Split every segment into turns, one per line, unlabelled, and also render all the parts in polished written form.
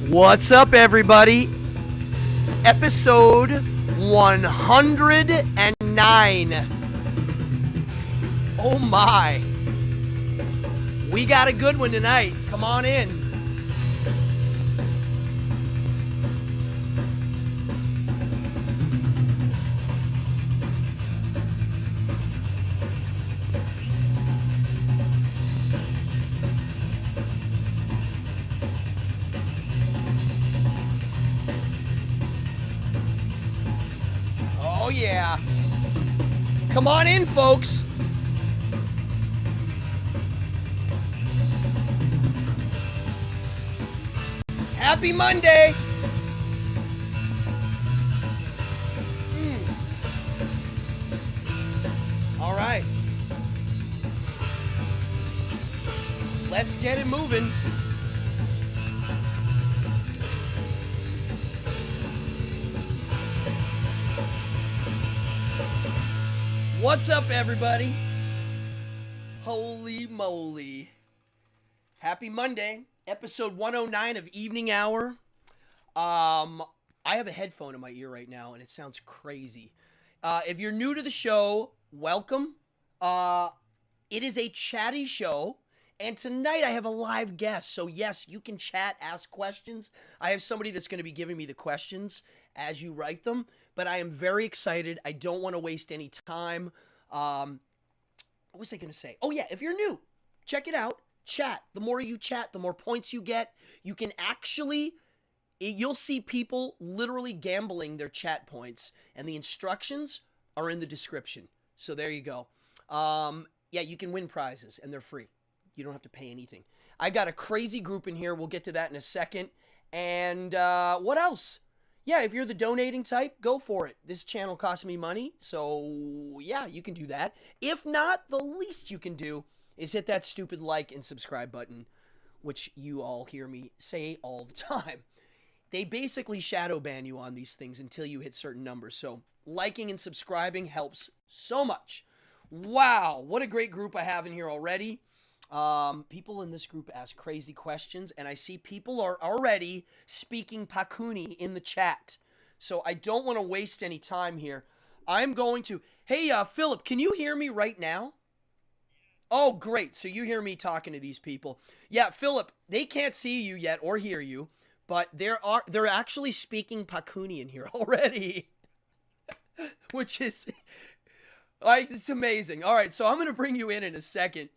What's up, everybody? Episode 109. Oh my. We got a good one tonight. Come on in. Oh yeah. Come on in, folks. Happy Monday. All right. Let's get it moving. What's up, everybody? Holy moly. Happy Monday, episode 109 of Evening Hour. I have a headphone in my ear right now, and it sounds crazy. If you're new to the show, welcome. It is a chatty show, and tonight I have a live guest. So yes, you can chat, ask questions. I have somebody that's going to be giving me the questions as you write them. But I am very excited. I don't want to waste any time. What was I going to say? Oh, yeah, if you're new, check it out. Chat. The more you chat, the more points you get. You can actually, you'll see people literally gambling their chat points. And the instructions are in the description. So there you go. Yeah, you can win prizes, and they're free. You don't have to pay anything. I got a crazy group in here. We'll get to that in a second. And what else? Yeah, if you're the donating type, go for it. This channel costs me money, so yeah, you can do that. If not, the least you can do is hit that stupid like and subscribe button, which you all hear me say all the time. They basically shadow ban you on these things until you hit certain numbers, so liking and subscribing helps so much. Wow, what a great group I have in here already. People in this group ask crazy questions, and I see people are already speaking Pakuni in the chat. So I don't want to waste any time here. I'm going to... Hey, Philip, can you hear me right now? Oh, great. So you hear me talking to these people. Yeah, Philip, they can't see you yet or hear you, but they're actually speaking Pakuni in here already. Which is... it's amazing. All right, so I'm going to bring you in a second.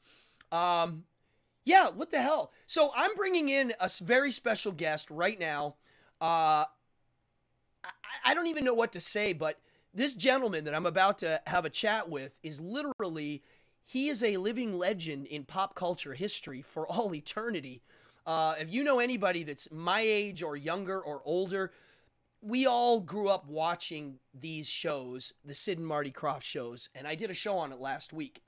Yeah, what the hell? So I'm bringing in a very special guest right now. I don't even know what to say, but this gentleman that I'm about to have a chat with is literally, he is a living legend in pop culture history for all eternity. If you know anybody that's my age or younger or older, we all grew up watching these shows, the Sid and Marty Krofft shows, and I did a show on it last week.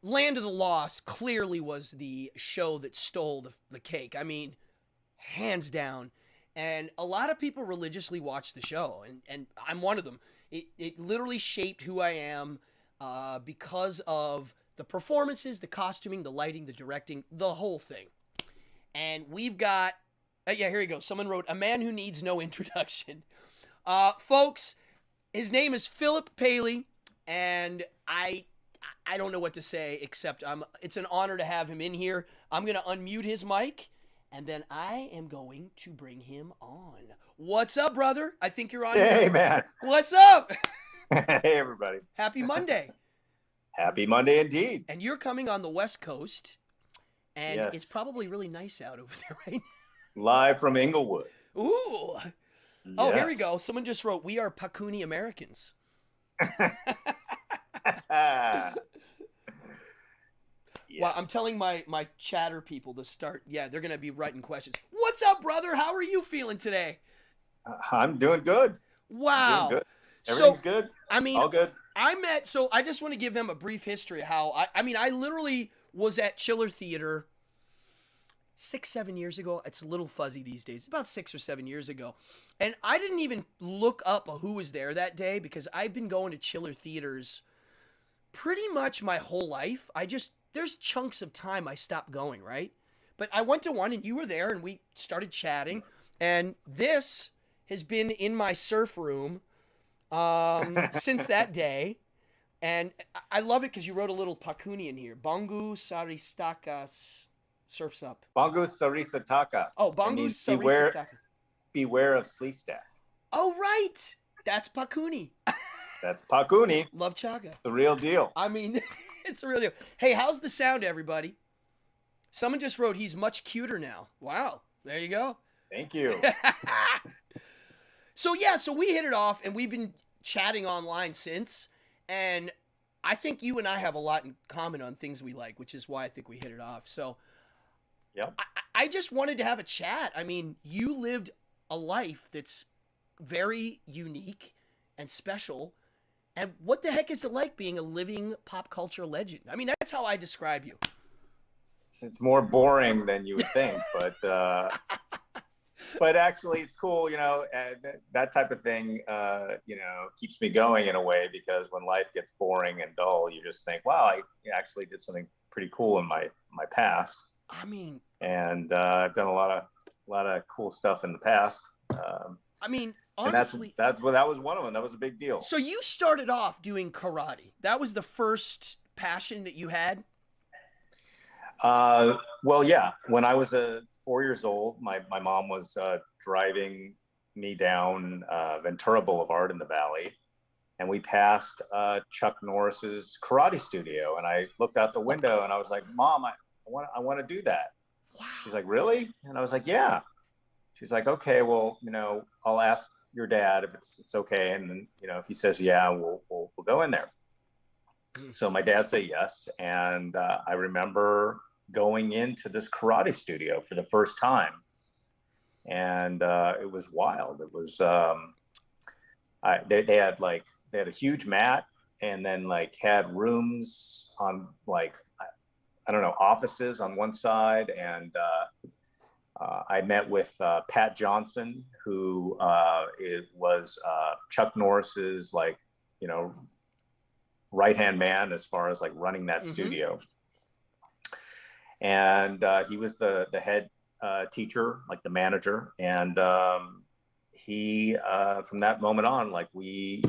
Land of the Lost clearly was the show that stole the cake. I mean, hands down. And a lot of people religiously watch the show, and I'm one of them. It literally shaped who I am because of the performances, the costuming, the lighting, the directing, the whole thing. And we've got, yeah, here you go. Someone wrote, a man who needs no introduction. Folks, his name is Phillip Paley, and I don't know what to say except it's an honor to have him in here. I'm going to unmute his mic, and then I am going to bring him on. What's up, brother? I think you're on.
Hey, man.
What's up?
Hey, everybody.
Happy Monday.
Happy Monday indeed.
And you're coming on the West Coast, and
yes.
It's probably really nice out over there right now.
Live from Inglewood.
Ooh.
Yes.
Oh, here we go. Someone just wrote, we are Pakuni Americans.
Yes.
Well, I'm telling my chatter people to start. Yeah, they're going to be writing questions. What's up, brother? How are you feeling today?
I'm doing good.
Wow.
I'm doing good. Everything's good.
I mean,
all good.
So I just want to give them a brief history of how, I literally was at Chiller Theater 6-7 years ago. It's a little fuzzy these days. About 6 or 7 years ago. And I didn't even look up who was there that day because I've been going to Chiller Theaters pretty much my whole life. There's chunks of time I stopped going, right? But I went to one and you were there and we started chatting. And this has been in my surf room since that day. And I love it because you wrote a little Pakuni in here. Bangu Saristakas surfs up.
Bangu Sarisataka.
Oh, Bangu Sarisataka.
Beware of Sleestack.
Oh, right. That's Pakuni.
That's Pakuni.
Love Chaga.
It's the real deal.
I mean, it's the real deal. Hey, how's the sound, everybody? Someone just wrote, he's much cuter now. Wow. There you go.
Thank you.
So we hit it off, and we've been chatting online since. And I think you and I have a lot in common on things we like, which is why I think we hit it off. So
yep.
I just wanted to have a chat. I mean, you lived a life that's very unique and special. And what the heck is it like being a living pop culture legend? I mean, that's how I describe you.
It's more boring than you would think, but actually it's cool, and that type of thing, keeps me going in a way, because when life gets boring and dull, you just think, wow, I actually did something pretty cool in my past.
I mean,
and I've done a lot of cool stuff in the past.
I mean, honestly,
and that was one of them. That was a big deal.
So you started off doing karate. That was the first passion that you had?
Well, yeah. When I was 4 years old, my mom was driving me down Ventura Boulevard in the Valley, and we passed Chuck Norris's karate studio. And I looked out the window and I was like, Mom, I want to do that.
Wow.
She's like, really? And I was like, yeah. She's like, okay, well, I'll ask your dad if it's okay. And then, if he says, yeah, we'll go in there. So my dad said yes. And I remember going into this karate studio for the first time. And it was wild. It was, they had a huge mat, and then had rooms on I don't know, offices on one side. And I met with Pat Johnson, who was Chuck Norris's right-hand man as far as running that studio. And he was the head teacher, the manager. And he, from that moment on, he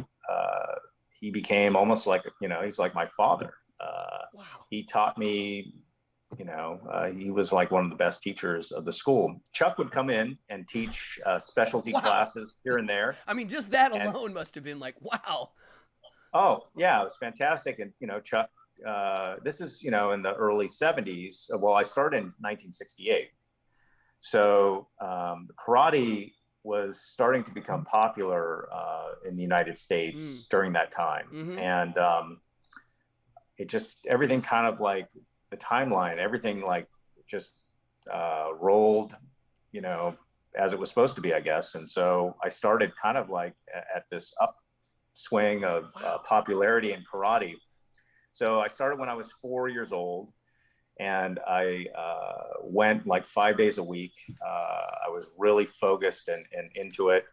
became almost he's like my father.
Wow.
He taught me, he was one of the best teachers of the school. Chuck would come in and teach specialty classes here and there.
I mean, just that alone must have been wow.
Oh, yeah, it was fantastic. And, Chuck, this is, in the early 70s. Well, I started in 1968. So karate was starting to become popular in the United States during that time. And it just, everything kind of the timeline, everything just rolled, as it was supposed to be, I guess. And so I started kind of at this upswing of popularity in karate. So I started when I was 4 years old, and I went 5 days a week. I was really focused and into it.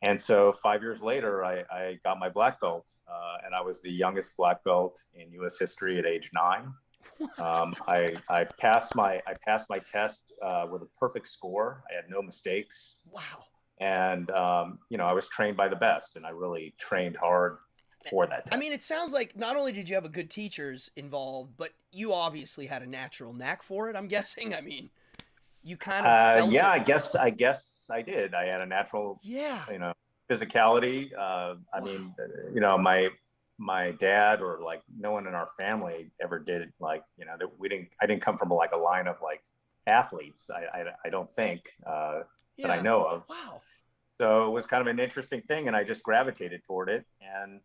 And so 5 years later, I got my black belt, and I was the youngest black belt in U.S. history at age 9. I passed my test with a perfect score. I had no mistakes.
Wow.
And I was trained by the best, and I really trained hard for that test.
I mean, it sounds like not only did you have a good teachers involved, but you obviously had a natural knack for it, I'm guessing. I mean, you kind of felt
yeah,
it.
I guess I did. I had a natural, physicality. I mean, my dad or no one in our family ever did I didn't come from a line of athletes. I don't think that I know of.
Wow.
So it was kind of an interesting thing, and I just gravitated toward it, and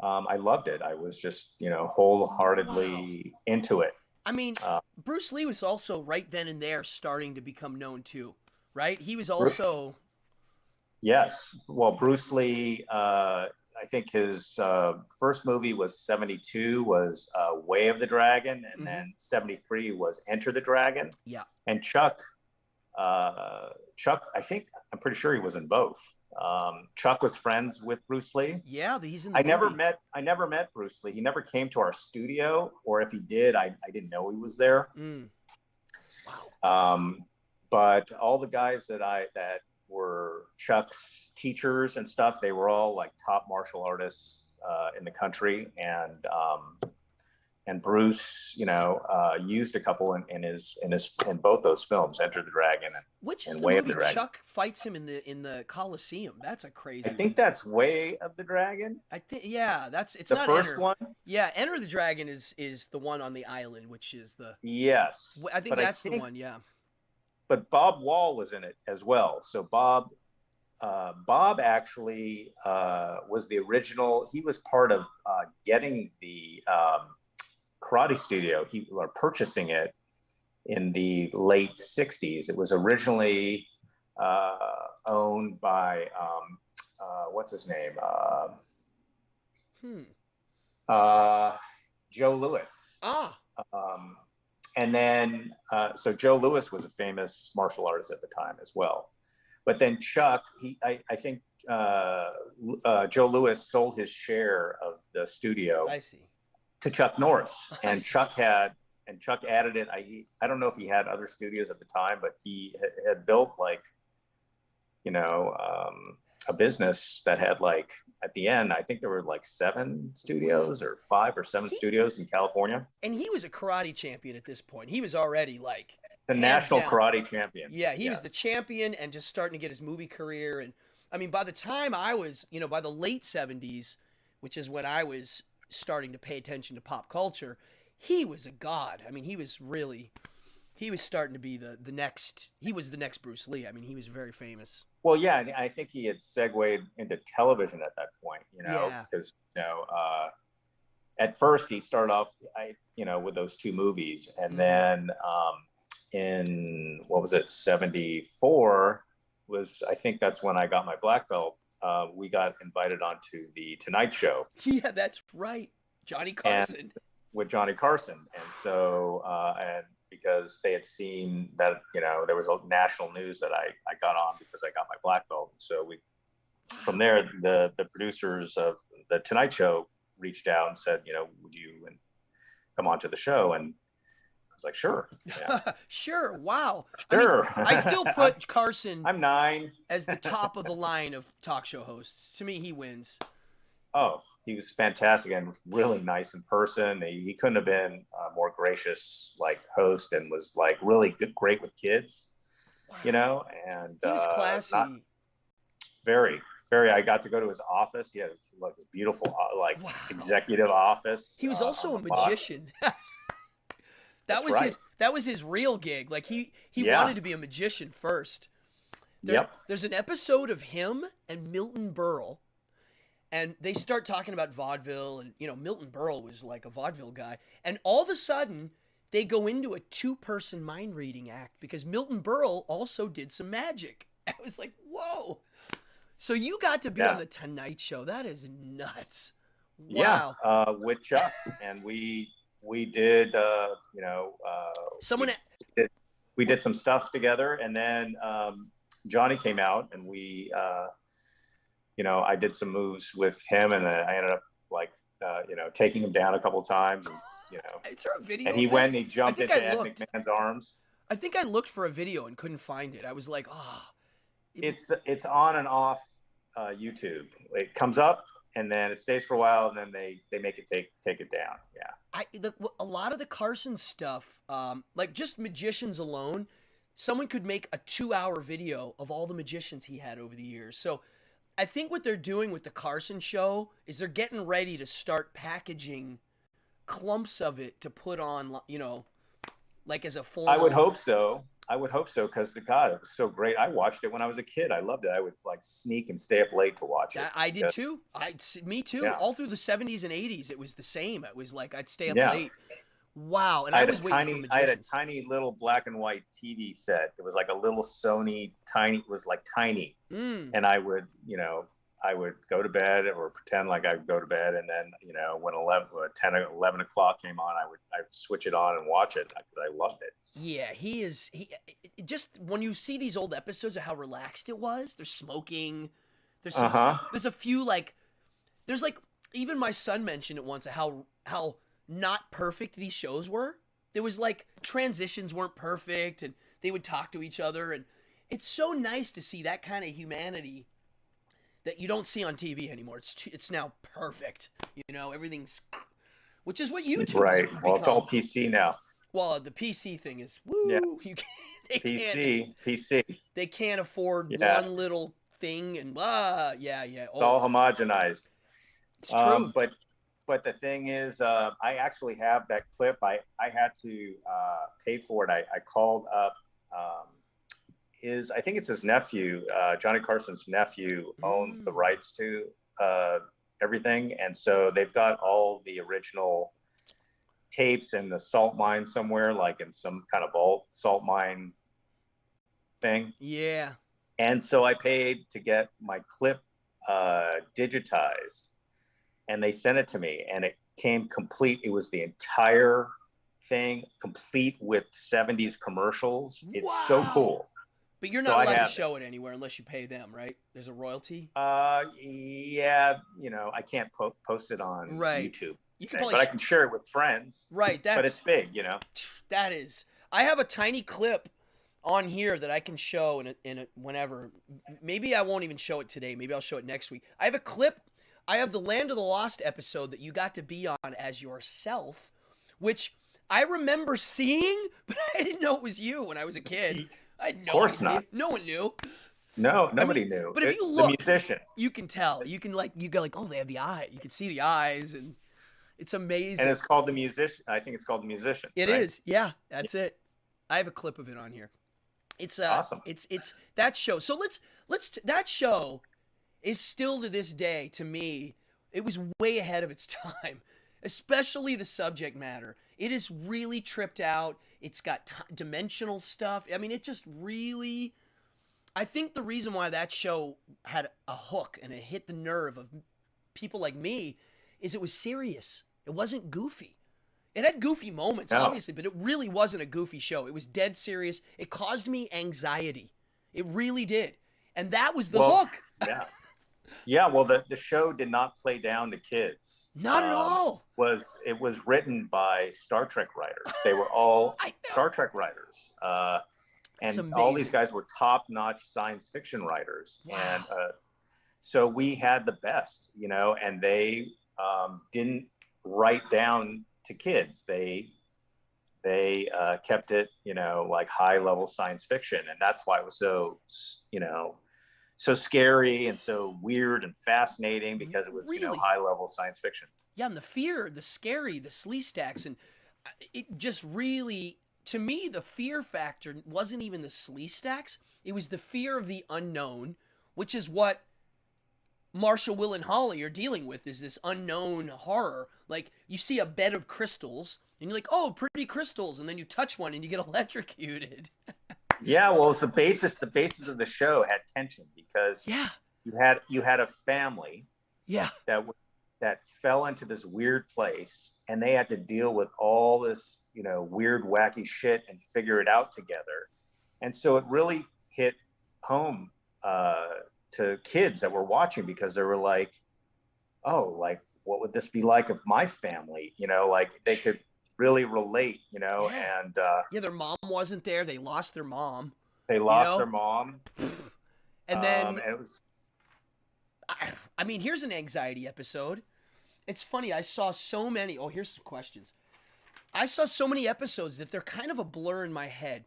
I loved it. I was just wholeheartedly into it.
I mean, Bruce Lee was also right then and there starting to become known too, right? He was also.
Yes. Well, Bruce Lee, I think his first movie was 72, was Way of the Dragon, and then 73 was Enter the Dragon.
Yeah.
And Chuck, I'm pretty sure he was in both. Chuck was friends with Bruce Lee.
Yeah, he's in the movie.
I never met Bruce Lee. He never came to our studio, or if he did, I didn't know he was there.
Wow.
But all the guys that were Chuck's teachers and stuff, they were all like top martial artists in the country, and Bruce, used a couple in both those films, Enter the Dragon
Which is
and
the
Way
movie
of the Dragon.
Chuck fights him in the Coliseum. That's a crazy.
I think that's Way of the Dragon.
I think it's
the
not
first
Enter.
one.
Yeah, Enter the Dragon is the one on the island, which is the
Yes.
I think that's the one. Yeah.
But Bob Wall was in it as well. So Bob actually was the original. He was part of getting the karate studio, or purchasing it in the late 60s. It was originally owned by what's his name? Joe Louis. And then so Joe Louis was a famous martial artist at the time as well. But then Chuck, I think Joe Louis sold his share of the studio.
I see.
To Chuck Norris, and Chuck added it. I don't know if he had other studios at the time, but he had built a business that had at the end, I think there were 7 studios or 5 or 7 studios in California.
And he was a karate champion at this point. He was already
the national karate champion.
Yeah, he was the champion and just starting to get his movie career. And I mean, by the time I was, by the late 70s, which is when I was starting to pay attention to pop culture, he was a god. I mean, he was starting to be the next Bruce Lee. I mean, he was very famous.
Well, yeah, I think he had segued into television at that point, because at first he started off with those 2 movies, and then in what was it, 74 I think that's when I got my black belt. We got invited onto the Tonight Show.
Yeah, that's right. Johnny Carson.
With Johnny Carson. And so, and because they had seen that, there was a national news that I got on because I got my black belt. So from there, the producers of the Tonight Show reached out and said, would you come onto the show? And I was like, sure. Yeah.
Sure. Wow.
Sure.
I still put Carson.
I'm 9
as the top of the line of talk show hosts. To me, he wins.
Oh, he was fantastic and really nice in person. He couldn't have been a more gracious host, and was really great with kids.
Wow.
And
he was classy.
Very, very. I got to go to his office. He had this beautiful wow. Executive office.
He was also a magician. That was his real gig. He wanted to be a magician first. There's an episode of him and Milton Berle, and they start talking about vaudeville, and Milton Berle was a vaudeville guy, and all of a sudden they go into a 2-person mind reading act because Milton Berle also did some magic. I was like, whoa. So you got to be on the Tonight Show. That is nuts. Wow.
Yeah, with Chuck, and we did, we did some stuff together, and then Johnny came out, and we, I did some moves with him, and I ended up taking him down a couple of times, and
Is there a video?
And he went and he jumped into Ed McMahon's arms.
I think I looked for a video and couldn't find it. I was like,
It's on and off YouTube. It comes up, and then it stays for a while, and then they make it take it down. Yeah.
A lot of the Carson stuff, just magicians alone, someone could make a 2-hour video of all the magicians he had over the years. So I think what they're doing with the Carson show is they're getting ready to start packaging clumps of it to put on, as a formal.
I would hope so. Because God, it was so great. I watched it when I was a kid. I loved it. I would sneak and stay up late to watch it.
I did too. Me too. Yeah. All through the 70s and 80s, it was the same. It was I'd stay up late. Wow. And I was waiting for magicians.
I had a tiny little black and white TV set. It was a little Sony tiny. It was tiny. And I would go to bed or pretend like I'd go to bed, and then when 11 o'clock came on, I'd switch it on and watch it because I loved it.
Yeah, he just when you see these old episodes of how relaxed it was, they're smoking, There's some,
Uh-huh.
there's a few like, there's like, even my son mentioned it once how not perfect these shows were. There was like transitions weren't perfect, and they would talk to each other, and it's so nice to see that kind of humanity that you don't see on TV anymore. It's now perfect. Everything's, which is what YouTube has
Right. Well, it's all
become.
PC now.
Well, the PC thing is
Yeah.
woo. You can't, they can't
PC.
they can't afford
Yeah.
one little thing and yeah.
It's all homogenized.
It's true.
But the thing is, I actually have that clip. I had to pay for it. I called up I think it's his nephew, Johnny Carson's nephew, owns the rights to everything, and so they've got all the original tapes in the salt mine somewhere, like in some kind of vault salt mine thing.
Yeah.
And so I paid to get my clip digitized, and they sent it to me, and it came complete. It was the entire thing, complete with 70s commercials. It's so cool.
But you're not allowed to show it anywhere unless you pay them, right? There's a royalty.
Yeah, I can't post it on YouTube.
You can
but I can share it with friends.
Right.
But it's big,
That is. I have a tiny clip on here that I can show in a whenever. Maybe I won't even show it today. Maybe I'll show it next week. I have a clip. I have the Land of the Lost episode that you got to be on as yourself, which I remember seeing, but I didn't know it was you when I was a kid. I had no idea. Of course not. No one knew.
No, nobody knew.
But if you look,
the musician,
you can tell. You can go like, oh, they have the eye. You can see the eyes, and it's amazing.
And it's called The Musician. I think it's called The Musician.
It is. Yeah, that's it. I have a clip of it on here. It's
awesome.
It's that show. So let's that show is still to this day, to me, it was way ahead of its time, especially the subject matter. It is really tripped out. It's got dimensional stuff. I mean, it just really, I think the reason why that show had a hook and it hit the nerve of people like me is it was serious. It wasn't goofy. It had goofy moments, obviously, but it really wasn't a goofy show. It was dead serious. It caused me anxiety. It really did. And that was the hook.
Yeah. Yeah, well, the show did not play down to kids.
Not at all.
It was written by Star Trek writers. They were all Star Trek writers. And all these guys were top-notch science fiction writers. Wow. And so we had the best, and they didn't write down to kids. They kept it, like high-level science fiction. And that's why it was so, so scary and so weird and fascinating, because it was really high-level science fiction.
Yeah, and the fear, the scary, the slee stacks, and it just really, to me, the fear factor wasn't even the slee stacks. It was the fear of the unknown, which is what Marshall, Will, and Holly are dealing with, is this unknown horror. Like, you see a bed of crystals, and you're like, oh, pretty crystals, and then you touch one and you get electrocuted.
Yeah, well, it's the basis of the show had tension, because you had a family that fell into this weird place, and they had to deal with all this, weird, wacky shit and figure it out together. And so it really hit home to kids that were watching, because they were like, oh, like, what would this be like if my family, like they could really relate, and
their mom wasn't there. They lost their mom.
Their mom.
And then
and it was,
I mean, here's an anxiety episode. It's funny, I saw so many, here's some questions. I saw so many episodes that they're kind of a blur in my head.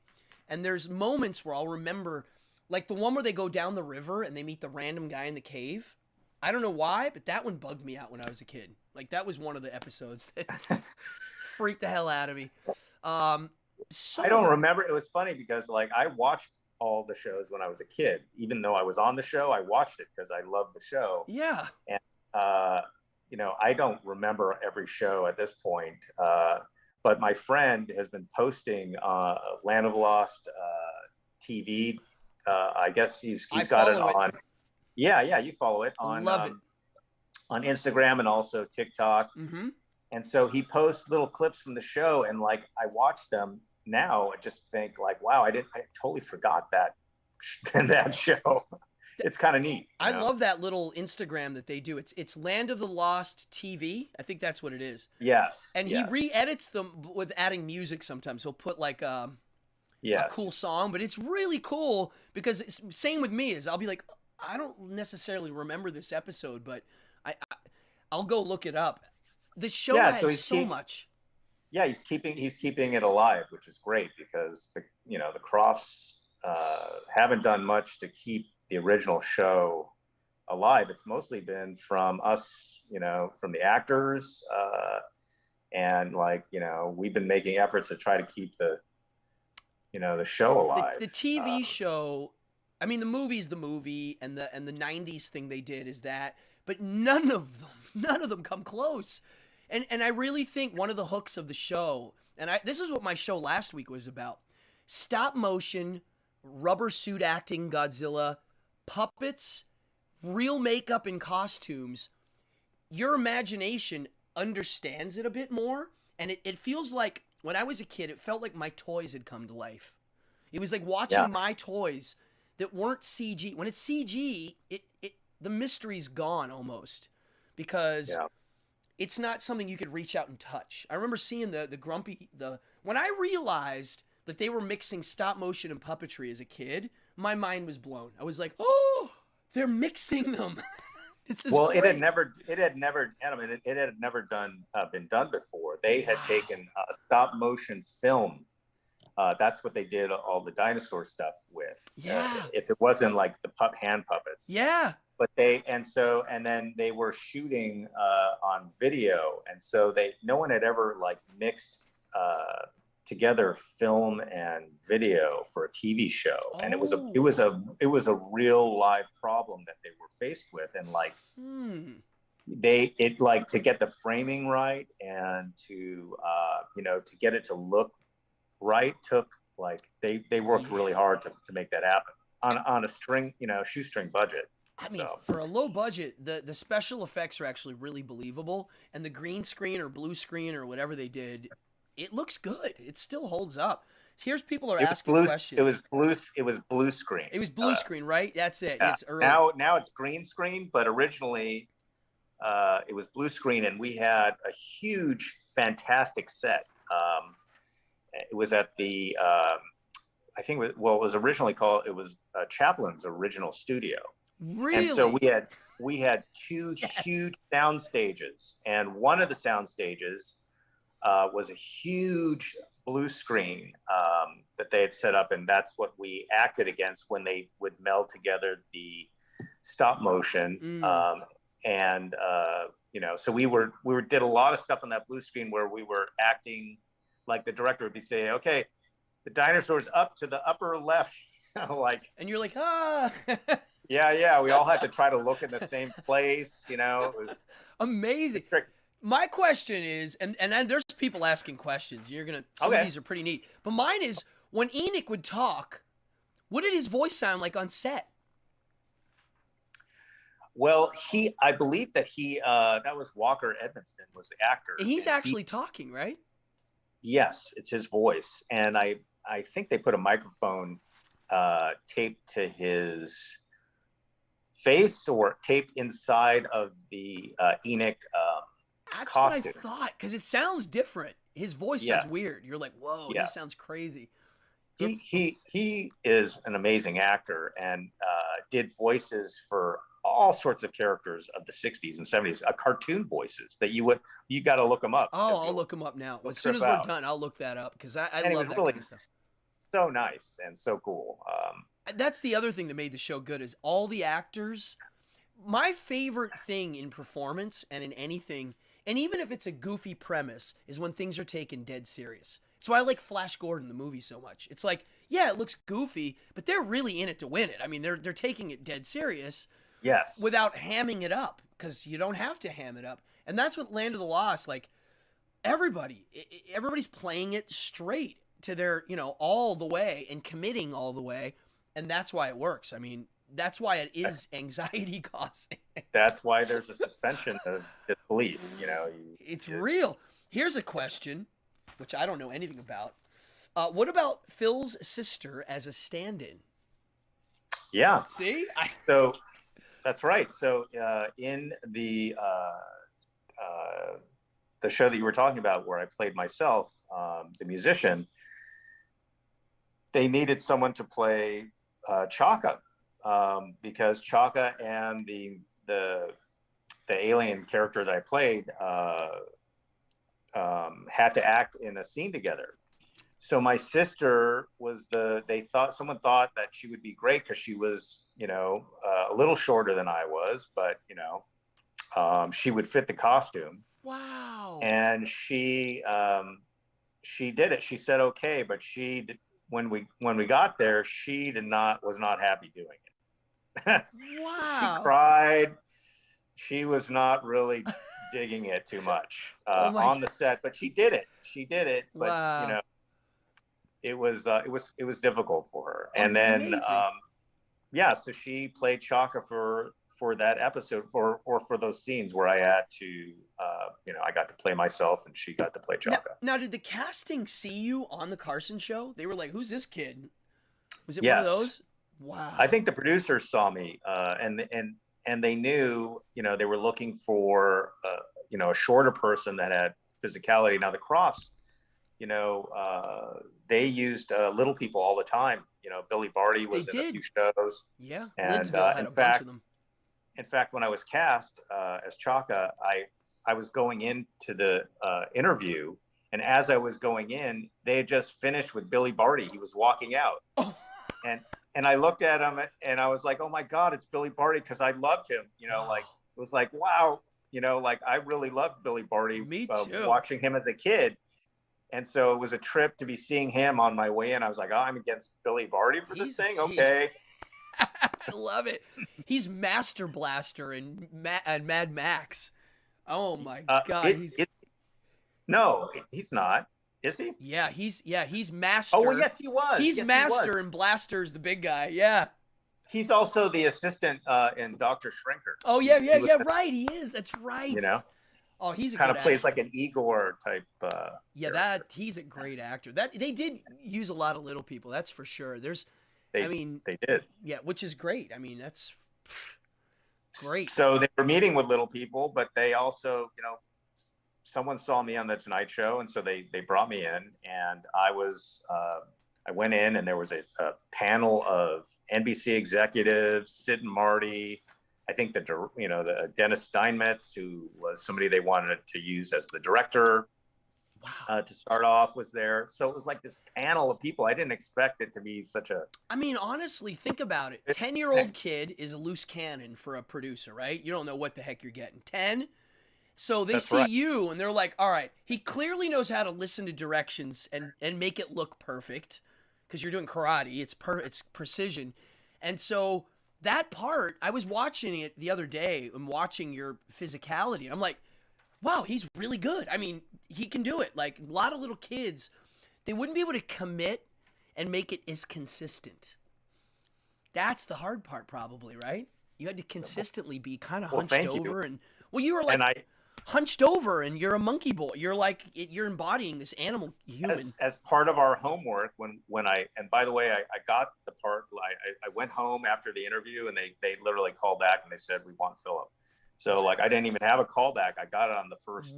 And there's moments where I'll remember, like the one where they go down the river and they meet the random guy in the cave. I don't know why, but that one bugged me out when I was a kid. Like, that was one of the episodes that freaked the hell out of me.
I don't remember. It was funny because, like, I watched all the shows when I was a kid. Even though I was on the show, I watched it because I loved the show.
Yeah.
And, I don't remember every show at this point. But my friend has been posting Land of Lost TV. I guess he's got it on. Yeah, you follow it on.
Love it.
On Instagram and also TikTok.
Mm-hmm.
And so he posts little clips from the show, and like I watch them now, I just think like, wow, I totally forgot that that show. it's kind of neat.
I love that little Instagram that they do. It's Land of the Lost TV. I think that's what it is.
Yes.
And he re-edits them with adding music sometimes. He'll put like a cool song, but it's really cool because it's same with me. Is I'll be like, I don't necessarily remember this episode, but I'll go look it up. The show has so much.
Yeah, he's keeping it alive, which is great because the Crofts haven't done much to keep the original show alive. It's mostly been from us, from the actors, and we've been making efforts to try to keep the show alive.
The TV show, I mean, the movie's the movie, and the 90s thing they did is that, but none of them come close. And I really think one of the hooks of the show, and this is what my show last week was about: stop motion, rubber suit acting Godzilla, puppets, real makeup and costumes. Your imagination understands it a bit more, and it feels like when I was a kid, it felt like my toys had come to life. It was like watching my toys that weren't CG. When it's CG, the mystery's gone almost, because it's not something you could reach out and touch. I remember seeing when I realized that they were mixing stop motion and puppetry as a kid, my mind was blown. I was like, oh, they're mixing them.
Well, great. it had never been done before. They had taken a stop motion film. That's what they did all the dinosaur stuff with.
Yeah.
If it wasn't like the hand puppets.
Yeah.
But and then they were shooting on video, and so no one had ever mixed together film and video for a TV show, and it was a real live problem that they were faced with, and to get the framing right and to get it to look right took they worked really hard to make that happen on a shoestring budget.
I mean, for a low budget, the special effects are actually really believable, and the green screen or blue screen or whatever they did, it looks good. It still holds up. Here's people are asking questions.
It was blue screen.
It was blue screen, right? That's it.
Yeah.
It's early.
Now it's green screen, but originally it was blue screen, and we had a huge, fantastic set. It was at the it was originally called Chaplin's original studio.
Really?
And so we had two huge sound stages, and one of the sound stages was a huge blue screen that they had set up, and that's what we acted against when they would meld together the stop motion. So we did a lot of stuff on that blue screen where we were acting like the director would be saying, "Okay, the dinosaur's up to the upper left,"
and you're like, ah.
Yeah. We all had to try to look in the same place. It was
amazing. My question is, and there's people asking questions. Some of these are pretty neat. But mine is, when Enoch would talk, what did his voice sound like on set?
Well, I believe that that was Walker Edmonston was the actor.
He's actually talking, right?
Yes, it's his voice. And I think they put a microphone taped to his face or taped inside of the Enoch
That's
costume.
What I thought, because it sounds different. His voice sounds weird. You're like, whoa, he sounds crazy.
He is an amazing actor and did voices for all sorts of characters of the 60s and 70s, cartoon voices that you got to look them up.
Oh, I'll look them up now. As soon as we're done, I'll look that up, because I love that
really
kind of stuff.
So nice and so cool.
That's the other thing that made the show good, is all the actors. My favorite thing in performance and in anything, and even if it's a goofy premise, is when things are taken dead serious. So I like Flash Gordon, the movie, so much. It's like, yeah, it looks goofy, but they're really in it to win it. I mean, they're taking it dead serious.
Yes.
Without hamming it up, because you don't have to ham it up. And that's what Land of the Lost, everybody's playing it straight to their, all the way and committing all the way. And that's why it works. I mean, that's why it is anxiety causing.
That's why there's a suspension of disbelief.
It's real. Here's a question, which I don't know anything about. What about Phil's sister as a stand-in?
Yeah.
See,
So that's right. So in the show that you were talking about, where I played myself, the musician, they needed someone to play Chaka, because Chaka and the alien character that I played had to act in a scene together. So my sister was someone thought that she would be great because she was, a little shorter than I was, but she would fit the costume.
wow.
And she did it. She said okay, but when we got there, she was not happy doing it. She
Wow.
cried. She was not really digging it too much
Oh my
on the set, but she did it. But
wow.
it was difficult for her. And then
Amazing.
so she played Chaka for that episode, for those scenes where I had to I got to play myself and she got to play Chaka.
Now, did the casting see you on the Carson show? They were like, "Who's this kid?" Was it one of
Yes.
those? Wow.
I think the producers saw me, and they knew, they were looking for a shorter person that had physicality. Now the Crofts, they used little people all the time. Billy Barty was in a few shows.
Yeah,
and
Lidsville had a bunch of them.
In fact, when I was cast as Chaka, I was going into the interview, and as I was going in, they had just finished with Billy Barty. He was walking out.
Oh.
And I looked at him and I was like, oh my God, it's Billy Barty, because I loved him. Like, it was like, wow, like I really loved Billy Barty.
Me too.
Watching him as a kid. And so it was a trip to be seeing him on my way in. I was like, oh, I'm against Billy Barty for this thing? Okay.
I love it. He's Master Blaster and Mad Max. Oh my God.
No, he's not. Is he?
Yeah, he's Master.
Oh, well, yes, he was.
He's Master, and Blaster's the big guy. Yeah.
He's also the assistant in Dr. Shrinker.
Oh, yeah, right. He is. That's right. Oh, he's a
kind
good
of plays
actor.
like an Igor type.
Yeah, he's a great actor. That they did use a lot of little people. That's for sure. They
did.
Yeah, which is great. I mean, that's great.
So they were meeting with little people, but they also, someone saw me on the Tonight Show, and so they brought me in, and I went in, and there was a panel of NBC executives, Sid and Marty. I think the Dennis Steinmetz, who was somebody they wanted to use as the director.
Wow.
To start off, was there. So it was like this panel of people. I didn't expect it to be such a...
I mean, honestly, think about it. 10-year-old kid is a loose cannon for a producer, right? You don't know what the heck you're getting. 10? So they see you, and they're like, all right, he clearly knows how to listen to directions and make it look perfect, because you're doing karate. It's precision. And so that part, I was watching it the other day and watching your physicality. And I'm like, wow, he's really good. I mean, he can do it. Like, a lot of little kids, they wouldn't be able to commit and make it as consistent. That's the hard part, probably, right? You had to consistently be kind of hunched over. And you were like hunched over, and you're a monkey boy. You're like, you're embodying this animal human.
As part of our homework, and by the way, I got the part. I went home after the interview, and they literally called back and they said, we want Phillip. So like, I didn't even have a callback. I got it on the first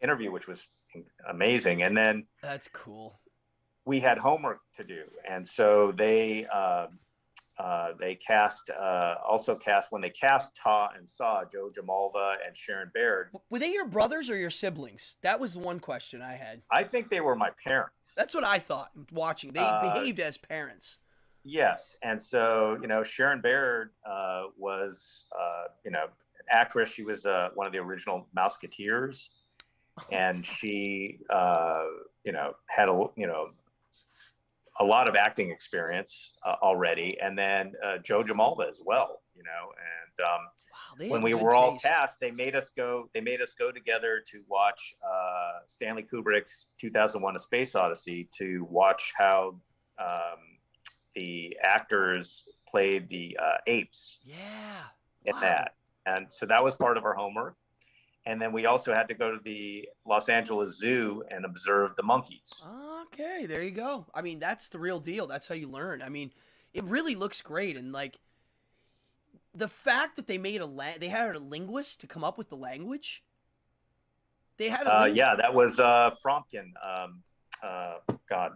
interview, which was amazing. And then
that's cool.
We had homework to do, and so they cast when they cast Ta and Saw, Joe Jamalva and Sharon Baird.
Were they your brothers or your siblings? That was the one question I had.
I think they were my parents.
That's what I thought watching. They behaved as parents.
Yes, and so Sharon Baird was an actress. She was one of the original Mouseketeers, and she had a lot of acting experience already, and then Joe Jamalva as well. And when we were all cast, they made us go together to watch Stanley Kubrick's 2001: A Space Odyssey, to watch how the actors played the apes.
Yeah.
In that. And so that was part of our homework. And then we also had to go to the Los Angeles Zoo and observe the monkeys.
Okay, there you go. I mean, that's the real deal. That's how you learn. I mean, It really looks great, and like the fact that they made they had a linguist to come up with the language. They had a
Yeah, that was Fromkin. God,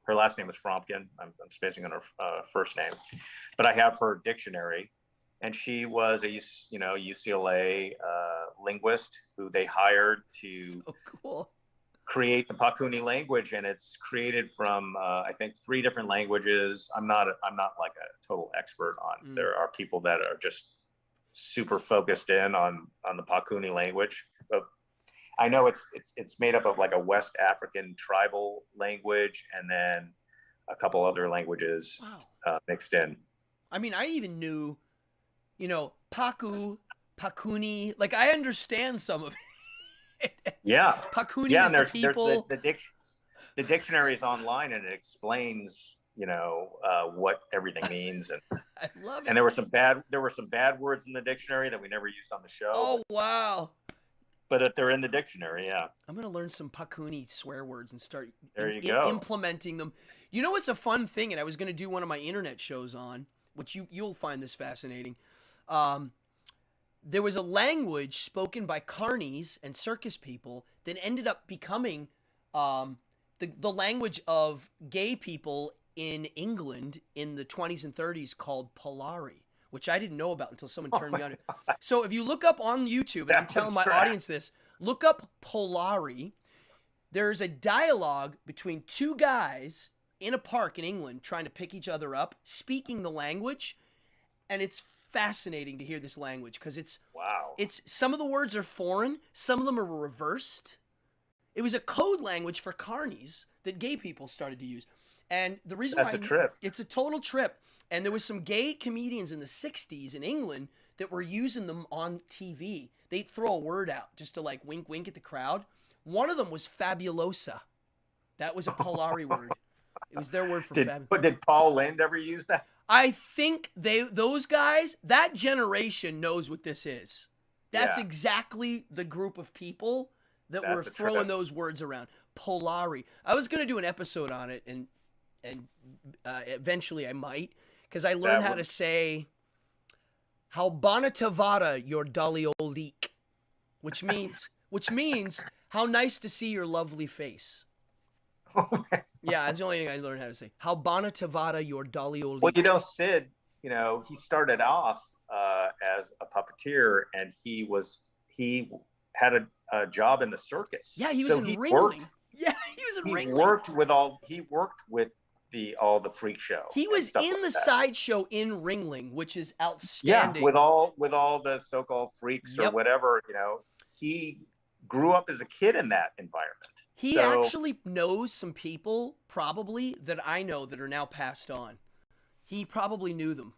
her last name was Fromkin. I'm spacing on her first name, but I have her dictionary, and she was a UCLA linguist who they hired to
so cool.
create the Pakuni language, and it's created from I think 3 different languages. I'm not like a total expert on. There are people that are just super focused in on the Pakuni language, but I know it's made up of like a West African tribal language and then a couple other languages mixed in.
I mean, I even knew, Pakuni. Like I understand some of it.
Yeah,
Pakuni
yeah,
is
and
the people.
The dictionary is online and it explains what everything means, and
I love it.
and there were some bad words in the dictionary that we never used on the show.
Oh wow.
But they're in the dictionary, yeah.
I'm gonna learn some Pakuni swear words and start implementing them. You know what's a fun thing, and I was gonna do one of my internet shows on, which you'll find this fascinating. There was a language spoken by carnies and circus people that ended up becoming the language of gay people in England in the 20s and 30s called Polari, which I didn't know about until someone turned me on it. So if you look up on YouTube, and I'm telling my audience this, look up Polari. There's a dialogue between 2 guys in a park in England trying to pick each other up, speaking the language, and it's fascinating to hear this language because it's some of the words are foreign, some of them are reversed. It was a code language for carnies that gay people started to use. And the reason
That's a trip.
It's a total trip. And there was some gay comedians in the 60s in England that were using them on TV. They'd throw a word out just to like wink, wink at the crowd. One of them was fabulosa. That was a Polari word. It was their word for fab.
But did Paul Lind ever use that?
I think those guys, that generation knows what this is. That's exactly the group of people that were throwing those words around. Polari. I was going to do an episode on it, and eventually I might, because I learned how to say "How bonatavada your dolly old eek," which means how nice to see your lovely face. Yeah, that's the only thing I learned how to say. How bonatavada your dolly old eek.
Well, Sid, he started off as a puppeteer, and he had a job in the circus.
Yeah, he was in Ringling. Yeah, he was in Ringling.
He worked with all the freak show.
He was in the sideshow in Ringling, which is outstanding.
Yeah, with all the so-called freaks or whatever, he grew up as a kid in that environment.
He actually knows some people probably that I know that are now passed on. He probably knew them.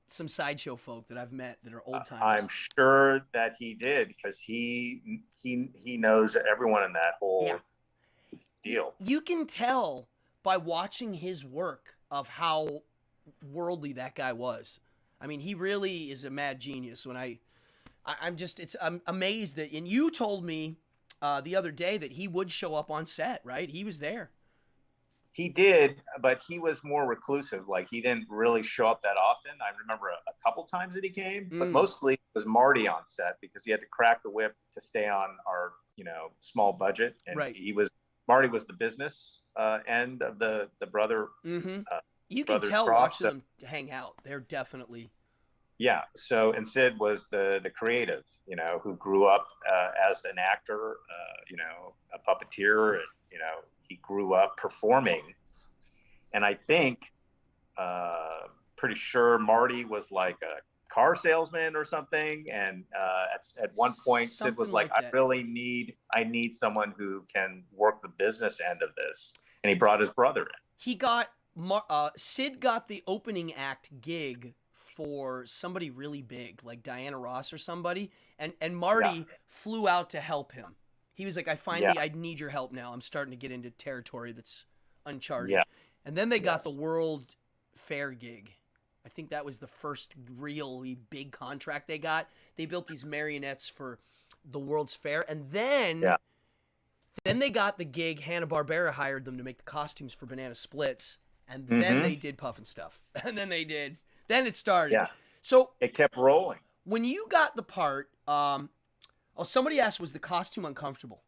Some sideshow folk that I've met that are old timers.
I'm sure that he did, because he knows everyone in that whole deal.
You can tell by watching his work of how worldly that guy was. I mean, he really is a mad genius. When I'm amazed that, and you told me the other day that he would show up on set, right? He was there.
He did, but he was more reclusive. Like, he didn't really show up that often. I remember a couple times that he came, but mostly it was Marty on set, because he had to crack the whip to stay on our, small budget. And Marty was the business end of the brother.
You can tell watching them hang out. They're definitely.
Yeah. So, and Sid was the creative, who grew up as an actor, a puppeteer, and, he grew up performing. And I think, pretty sure Marty was like a car salesman or something. And at one point, Sid was like, I need someone who can work the business end of this. And he brought his brother in.
Sid got the opening act gig for somebody really big, like Diana Ross or somebody. And Marty flew out to help him. He was like, I need your help now. I'm starting to get into territory that's uncharted. Yeah. And then they got the World Fair gig. I think that was the first really big contract they got. They built these marionettes for the World's Fair. And then they got the gig. Hanna-Barbera hired them to make the costumes for Banana Splits. and then
Mm-hmm.
they did Puff and Stuff, and then it started.
Yeah.
So
It kept rolling.
when you got the part, somebody asked, was the costume uncomfortable?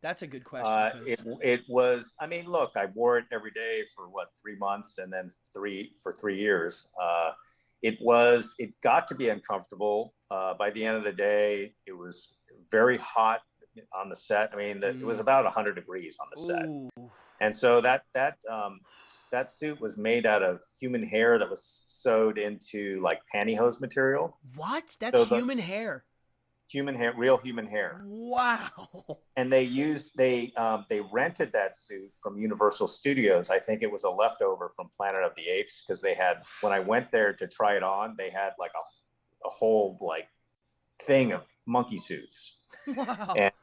That's a good question.
It was. I mean, look, I wore it every day for 3 months, and then 3 years. It got to be uncomfortable. By the end of the day, it was very hot on the set. I mean, it was about 100 degrees on the set.
Ooh.
And so that suit was made out of human hair that was sewed into like pantyhose material.
What? That's
So
human hair.
Human hair, real human hair.
Wow.
And they rented that suit from Universal Studios. I think it was a leftover from Planet of the Apes, because they had, when I went there to try it on, they had like a whole like thing of monkey suits.
Wow.
And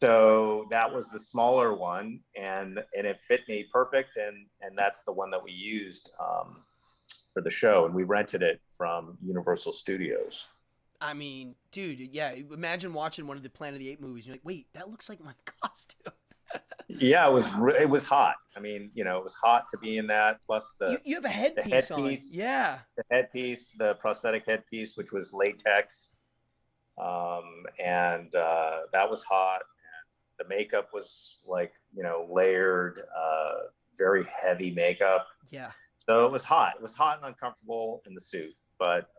so that was the smaller one, and it fit me perfect, and that's the one that we used for the show, and we rented it from Universal Studios.
I mean, dude, yeah. Imagine watching one of the Planet of the Apes movies. You're like, wait, that looks like my costume.
Yeah, it was hot. I mean, it was hot to be in that. Plus
you have a headpiece on. Yeah.
The headpiece, the prosthetic headpiece, which was latex, and that was hot. And the makeup was like layered, very heavy makeup.
Yeah.
So it was hot. It was hot and uncomfortable in the suit, but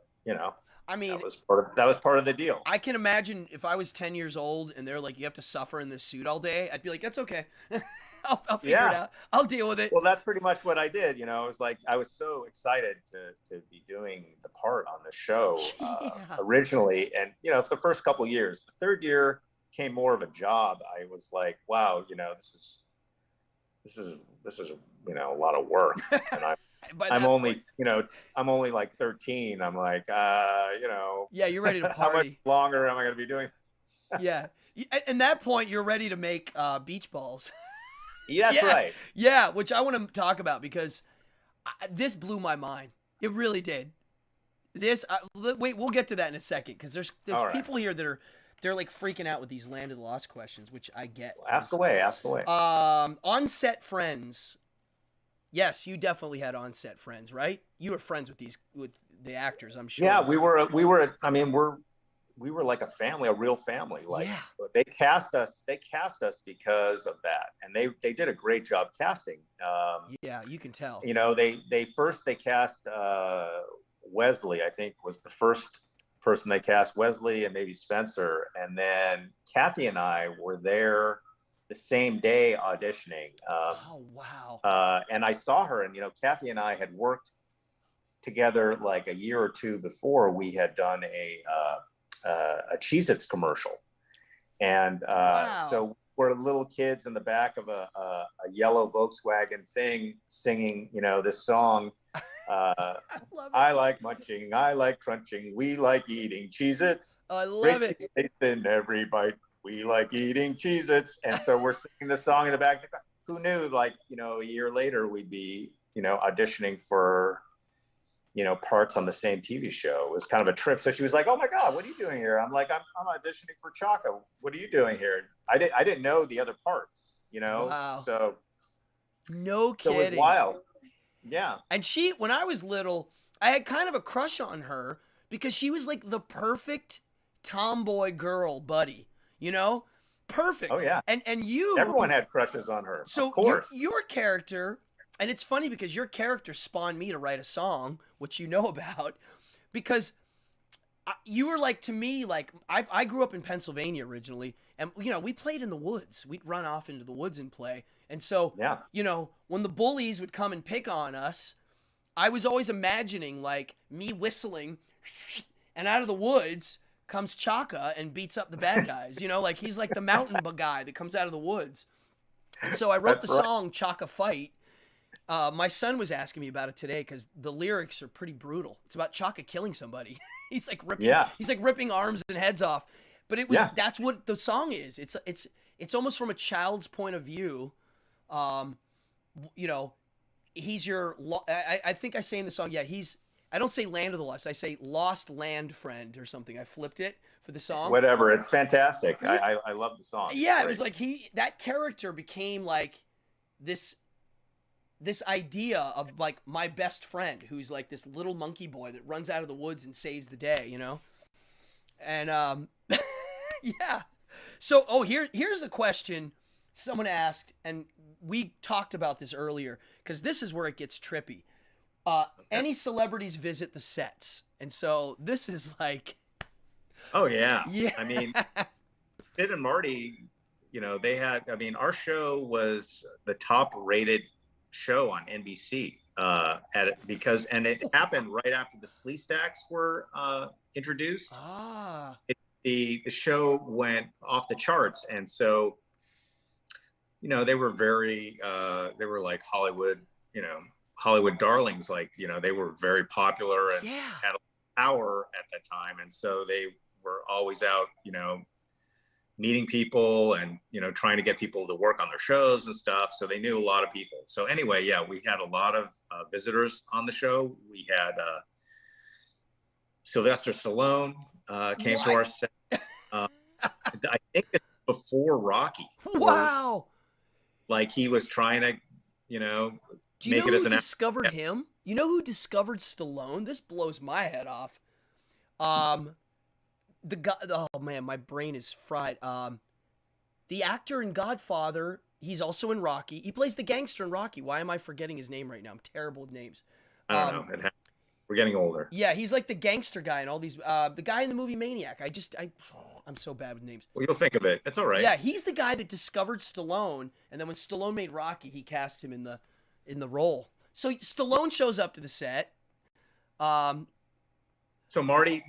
I mean,
that was part of the deal.
I can imagine if I was 10 years old and they're like, you have to suffer in this suit all day, I'd be like, that's okay. I'll figure it out. I'll deal with it.
Well, that's pretty much what I did. It was like, I was so excited to be doing the part on the show originally. And, for the first couple of years, the third year came more of a job. I was like, wow, this is a lot of work. And I'm only like 13. I'm like,
yeah, you're ready to party.
How much longer am I going to be doing?
Yeah. At that point, you're ready to make beach balls.
Yeah, that's right.
Yeah, which I want to talk about because this blew my mind. It really did. Wait, we'll get to that in a second because there's people here that they're like freaking out with these Land of the Lost questions, which I get.
Well, ask away.
On-set friends. Yes, you definitely had on-set friends, right? You were friends with the actors, I'm sure.
Yeah, we were. I mean, we were like a family, a real family. Like they cast us because of that, and they did a great job casting.
Yeah, you can tell.
They cast Wesley. I think was the first person they cast, Wesley and maybe Spencer, and then Kathy and I were there the same day auditioning.
Oh wow!
And I saw her, and Kathy and I had worked together like a year or two before. We had done a Cheez-Its commercial, and so we're little kids in the back of a yellow Volkswagen thing singing, this song. I like munching, I like crunching, we like eating Cheez-Its.
I love it.
Taste in every bite. We like eating Cheez-Its. And so we're singing the song in the back. Who knew, like, a year later we'd be, auditioning for, parts on the same TV show. It was kind of a trip. So she was like, oh my God, what are you doing here? I'm like, I'm auditioning for Chaka. What are you doing here? I didn't know the other parts,
Wow.
So
no kidding.
It was wild. Yeah.
And when I was little, I had kind of a crush on her because she was like the perfect tomboy girl buddy. Perfect.
Oh yeah.
And
everyone had crushes on her.
So
of course.
Your character, and it's funny because your character spawned me to write a song, which you know about, because you were like, to me, like I grew up in Pennsylvania originally, and we played in the woods. We'd run off into the woods and play. And so when the bullies would come and pick on us, I was always imagining like me whistling, and out of the woods comes Chaka and beats up the bad guys. Like he's like the mountain guy that comes out of the woods. And so I wrote the song Chaka Fight. My son was asking me about it today because the lyrics are pretty brutal. It's about Chaka killing somebody. He's like ripping arms and heads off. But that's what the song is. It's almost from a child's point of view. He's your I think I say in the song, I don't say Land of the Lost. I say Lost Land Friend or something. I flipped it for the song.
Whatever. It's fantastic. I love the song.
Yeah, it was like that character became like this this idea of like my best friend who's like this little monkey boy that runs out of the woods and saves the day, you know? And yeah. So, here's a question someone asked, and we talked about this earlier because this is where it gets trippy. Any celebrities visit the sets, and so this is like,
Oh yeah.
yeah.
I mean, Sid and Marty, you know, they had. I mean, our show was the top rated show on NBC and it happened right after the Slee Stacks were introduced. The show went off the charts, and so you know they were they were like Hollywood, you know, Hollywood darlings. Like, you know, they were very popular and had a power at that time, and so they were always out, you know, meeting people and, you know, trying to get people to work on their shows and stuff. So they knew a lot of people. So anyway, yeah, we had a lot of visitors on the show. We had Sylvester Stallone came to our set. I think it's before Rocky.
Wow.
Like he was trying to, you know,
do you know who discovered him? You know who discovered Stallone? This blows my head off. The guy, oh man, my brain is fried. The actor in Godfather, he's also in Rocky. He plays the gangster in Rocky. Why am I forgetting his name right now? I'm terrible with names.
I don't know. We're getting older.
Yeah, he's like the gangster guy in all these. The guy in the movie Maniac. I'm so bad with names.
Well, you'll think of it. It's all right.
Yeah, he's the guy that discovered Stallone, and then when Stallone made Rocky, he cast him in the role. So Stallone shows up to the set.
So Marty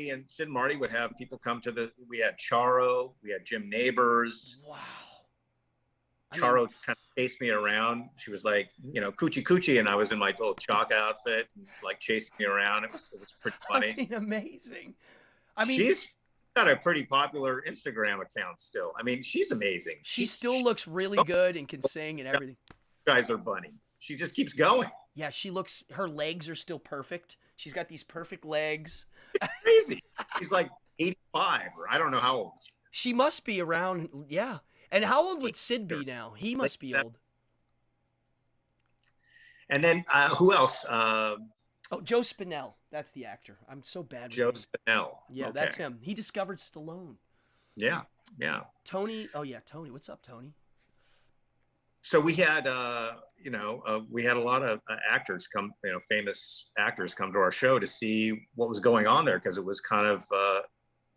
and Sid and Marty would have people come to we had Charo, we had Jim Neighbors.
Wow.
Charo kind of chased me around. She was like, you know, coochie coochie, and I was in my little chalk outfit, and like chasing me around. It was pretty funny.
I mean, amazing. I mean,
she's got a pretty popular Instagram account still. I mean, she's amazing.
She still looks really good and can sing and everything.
You guys are bunny. She just keeps going.
Yeah, her legs are still perfect. She's got these perfect legs.
It's crazy. She's like 85, or I don't know how old she is.
She must be around, yeah. And how old would Sid be now? He must be old.
And then who else?
Joe Spinell. That's the actor. I'm so bad with
Joe Spinell.
Yeah, okay. That's him. He discovered Stallone.
Yeah.
Tony. Oh, yeah, Tony. What's up, Tony?
So we had, we had a lot of actors come, you know, famous actors come to our show to see what was going on there, because it was kind of,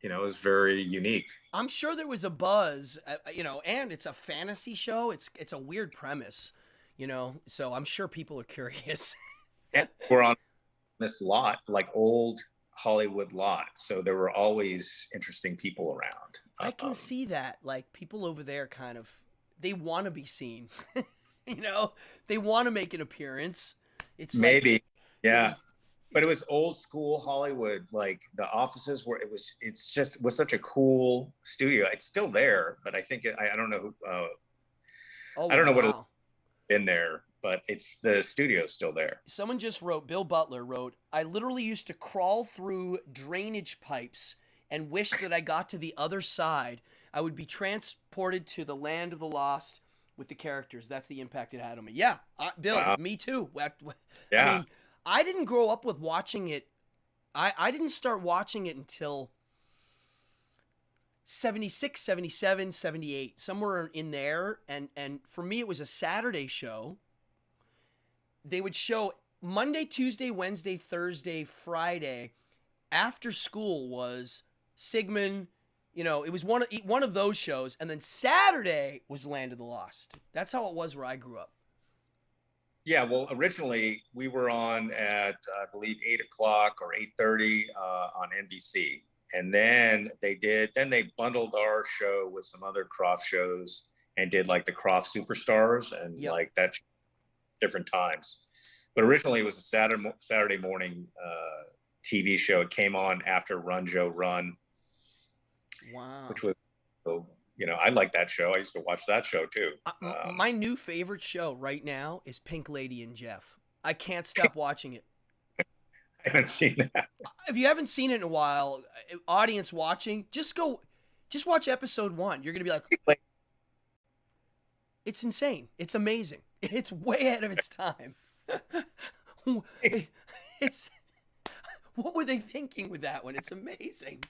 it was very unique.
I'm sure there was a buzz, and it's a fantasy show. It's a weird premise, you know, so I'm sure people are curious.
And we're on this lot, like old Hollywood lot, so there were always interesting people around.
I can see that, like people over there kind of, they want to be seen, you know, they want to make an appearance. It's
maybe, like, yeah. But it was old school Hollywood, like the offices were, it was such a cool studio. It's still there, but I think, I don't know who, I don't know what it's in there, but the studio's still there.
Someone just wrote, Bill Butler wrote, I literally used to crawl through drainage pipes and wish that I got to the other side. I would be transported to the land of the lost with the characters. That's the impact it had on me. Yeah, Bill, me too.
Yeah.
I mean, I didn't grow up with watching it. I didn't start watching it until 76, 77, 78, somewhere in there. And for me, it was a Saturday show. They would show Monday, Tuesday, Wednesday, Thursday, Friday. After school was Sigmund. You know, it was one of those shows, and then Saturday was Land of the Lost. That's how it was where I grew up.
Yeah, well, originally we were on at, I believe, 8 o'clock or 8:30 on NBC, and then they bundled our show with some other Croft shows and did like the Croft Superstars and like that different times. But originally it was a Saturday morning TV show. It came on after Run Joe Run.
Wow.
Which was, you know, I like that show. I used to watch that show too.
My new favorite show right now is Pink Lady and Jeff. I can't stop watching it.
I haven't seen that.
If you haven't seen it in a while, audience watching, just watch episode 1. You're going to be like, it's insane. It's amazing. It's way ahead of its time. It's what were they thinking with that one? It's amazing.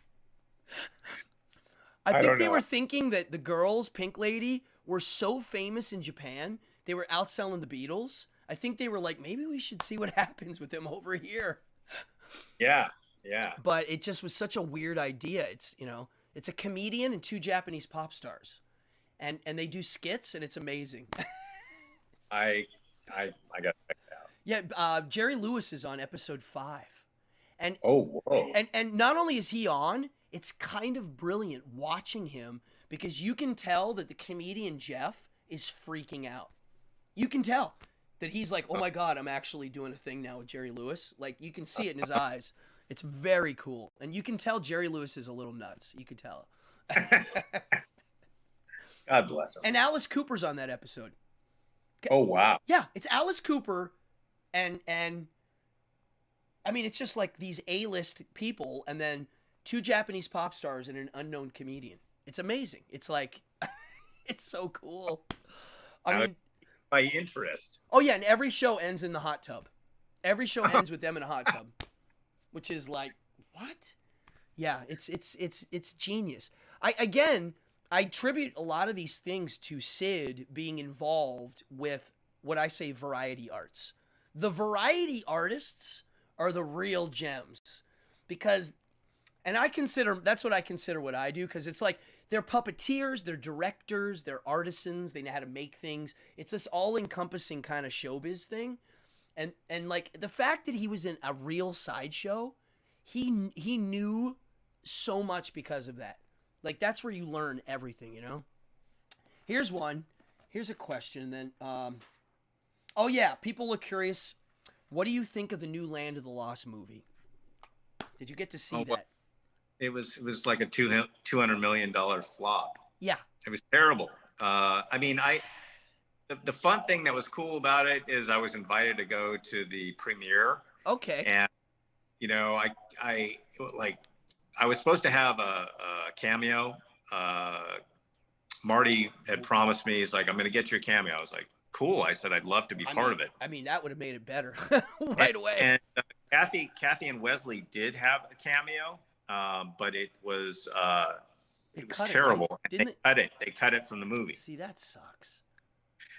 I think
don't
they
know.
were thinking that the girls, Pink Lady, were so famous in Japan. They were outselling the Beatles. I think they were like, maybe we should see what happens with them over here.
Yeah, yeah.
But it just was such a weird idea. It's, it's a comedian and two Japanese pop stars. And they do skits and it's amazing.
I got to check it out.
Yeah, Jerry Lewis is on episode 5. And
Oh, whoa.
and not only is he on, it's kind of brilliant watching him because you can tell that the comedian Jeff is freaking out. You can tell that he's like, oh my God, I'm actually doing a thing now with Jerry Lewis. Like, you can see it in his eyes. It's very cool. And you can tell Jerry Lewis is a little nuts. You can tell.
God bless him.
And Alice Cooper's on that episode.
Oh, wow.
Yeah, it's Alice Cooper and I mean, it's just like these A-list people and then two Japanese pop stars and an unknown comedian. It's amazing. It's like, it's so cool. I mean,
by interest.
Oh yeah, and every show ends in the hot tub. Every show ends with them in a hot tub, which is like, what? Yeah, it's genius. I attribute a lot of these things to Sid being involved with what I say variety arts. The variety artists are the real gems because, and that's what I consider what I do because it's like they're puppeteers, they're directors, they're artisans, they know how to make things. It's this all-encompassing kind of showbiz thing. And like the fact that he was in a real sideshow, he knew so much because of that. Like that's where you learn everything, Here's one. Here's a question. Then, oh yeah, people are curious. What do you think of the new Land of the Lost movie? Did you get to see that?
It was like a $200 million flop.
Yeah.
It was terrible. I mean, the fun thing that was cool about it is I was invited to go to the premiere.
Okay.
And, I was supposed to have a cameo. Marty had promised me, he's like, I'm going to get you a cameo. I was like, cool. I said, I'd love to be part of it.
I mean, that would have made it better right away.
And Kathy and Wesley did have a cameo, but it was terrible.
Didn't
They cut it from the movie.
See, that sucks.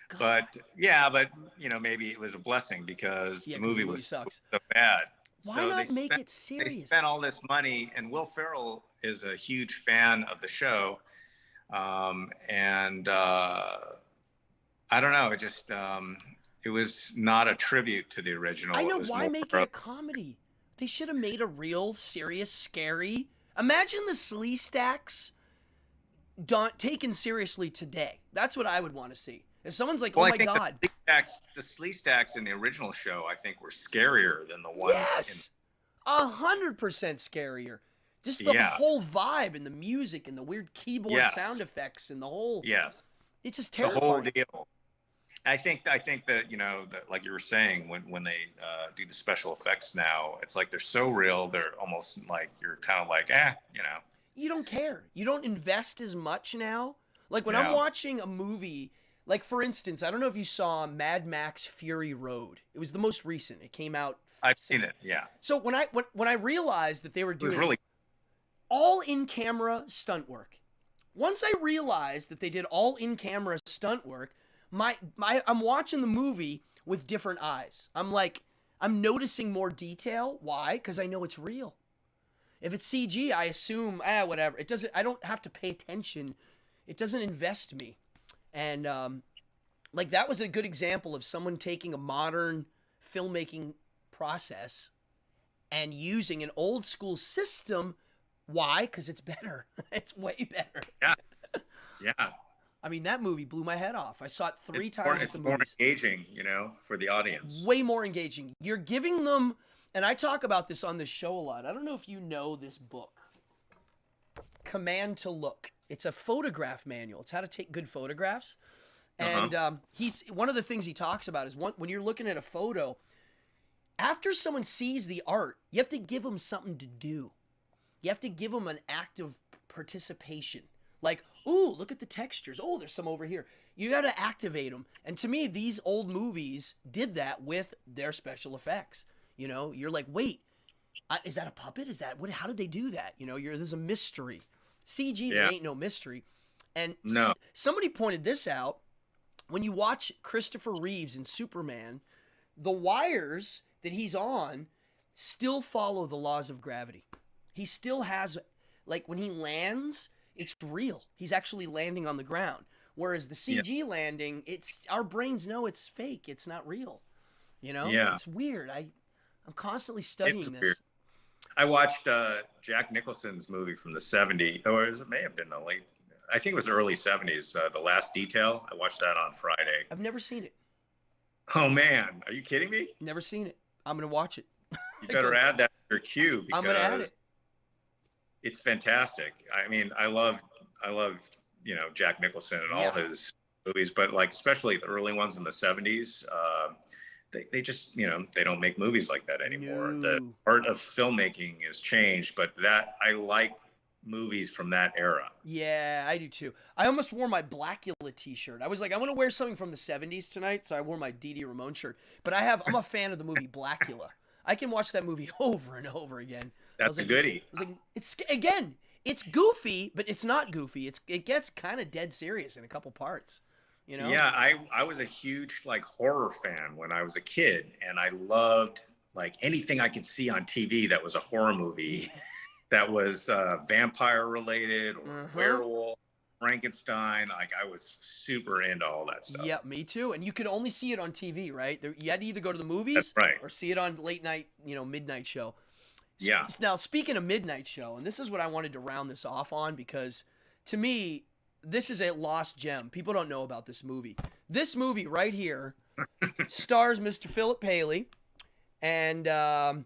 God.
But maybe it was a blessing because the movie was
sucks.
so bad.
Why not make it serious?
They spent all this money, and Will Ferrell is a huge fan of the show, and I don't know. It just it was not a tribute to the original.
I know. Why make it a comedy? They should have made a real, serious, scary. Imagine the Slee Stacks taken seriously today. That's what I would want to see. If someone's like,
well,
oh my God.
The Slee Stacks in the original show, I think, were scarier than the ones.
Yes. 100% scarier. Just the whole vibe and the music and the weird keyboard sound effects and the whole.
Yes.
It's just terrifying.
The whole deal. I think that that like you were saying, when they do the special effects now, it's like they're so real. They're almost like you're kind of like,
You don't care. You don't invest as much now. Like when I'm watching a movie, like for instance, I don't know if you saw Mad Max Fury Road. It was the most recent. It came out.
I've seen it. Yeah.
So when I realized that they were doing
really
all in-camera stunt work, once I realized that they did all in-camera stunt work, I'm watching the movie with different eyes. I'm noticing more detail. Why? Because I know it's real. If it's CG, I assume, whatever. It doesn't. I don't have to pay attention. It doesn't invest me. And that was a good example of someone taking a modern filmmaking process and using an old school system. Why? Because it's better. It's way better.
Yeah. Yeah.
I mean, that movie blew my head off. I saw it 3 times at the
movies.
movies.
It's more engaging, for the audience.
Way more engaging. You're giving them, and I talk about this on this show a lot. I don't know if you know this book, Command to Look. It's a photograph manual. It's how to take good photographs. And he's one of the things he talks about is when you're looking at a photo, after someone sees the art, you have to give them something to do. You have to give them an active participation. Like, ooh, look at the textures. Oh, there's some over here. You got to activate them. And to me, these old movies did that with their special effects. You know, you're like, wait, is that a puppet? Is that what? How did they do that? You know, there's a mystery. CG, there ain't no mystery. And
No.
somebody pointed this out. When you watch Christopher Reeves in Superman, the wires that he's on still follow the laws of gravity. He still has, like, when he lands, it's real. He's actually landing on the ground. Whereas the CG landing, our brains know it's fake. It's not real. You know?
Yeah.
It's weird. I'm constantly studying this.
Weird. I watched Jack Nicholson's movie from the 70s, or it may have been the late, I think it was the early 70s, The Last Detail. I watched that on Friday.
I've never seen it.
Oh, man. Are you kidding me?
Never seen it. I'm going to watch it.
You better add that to your queue because
I'm going to add it.
It's fantastic. I mean, I love, Jack Nicholson and all his movies, but like, especially the early ones in the 70s, they just, they don't make movies like that anymore.
No.
The art of filmmaking has changed, but I like movies from that era.
Yeah, I do too. I almost wore my Blackula t-shirt. I was like, I want to wear something from the 70s tonight, so I wore my Dee Dee Ramone shirt. But I'm a fan of the movie Blackula. I can watch that movie over and over again.
That's a goodie.
I was like, it's goofy, but it's not goofy. It gets kind of dead serious in a couple parts. You know?
Yeah, I was a huge horror fan when I was a kid, and I loved anything I could see on TV that was a horror movie that was vampire related or werewolf, Frankenstein. I was super into all that stuff.
Yeah, me too. And you could only see it on TV, right? You had to either go to the movies
That's right.
or see it on late night, midnight show.
Yeah.
Now, speaking of midnight show, and this is what I wanted to round this off on, because to me, this is a lost gem. People don't know about this movie. This movie right here stars Mr. Phillip Paley, and I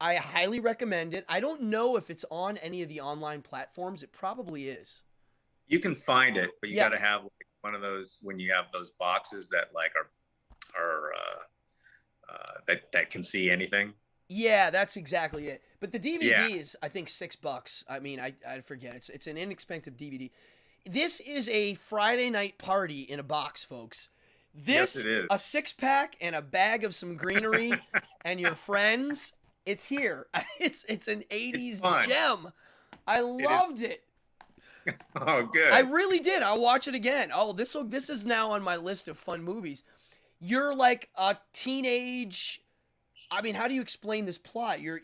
highly recommend it. I don't know if it's on any of the online platforms. It probably is.
You can find it, but you got to have one of those when you have those boxes that are that can see anything.
Yeah, that's exactly it. But the DVD is, I think, $6. I mean, I forget. It's an inexpensive DVD. This is a Friday night party in a box, folks. This,
yes, it is.
A 6-pack and a bag of some greenery and your friends. It's here. It's an 80s gem. I loved it.
Oh, good.
I really did. I'll watch it again. Oh, this is now on my list of fun movies. You're like a teenage. I mean, how do you explain this plot? You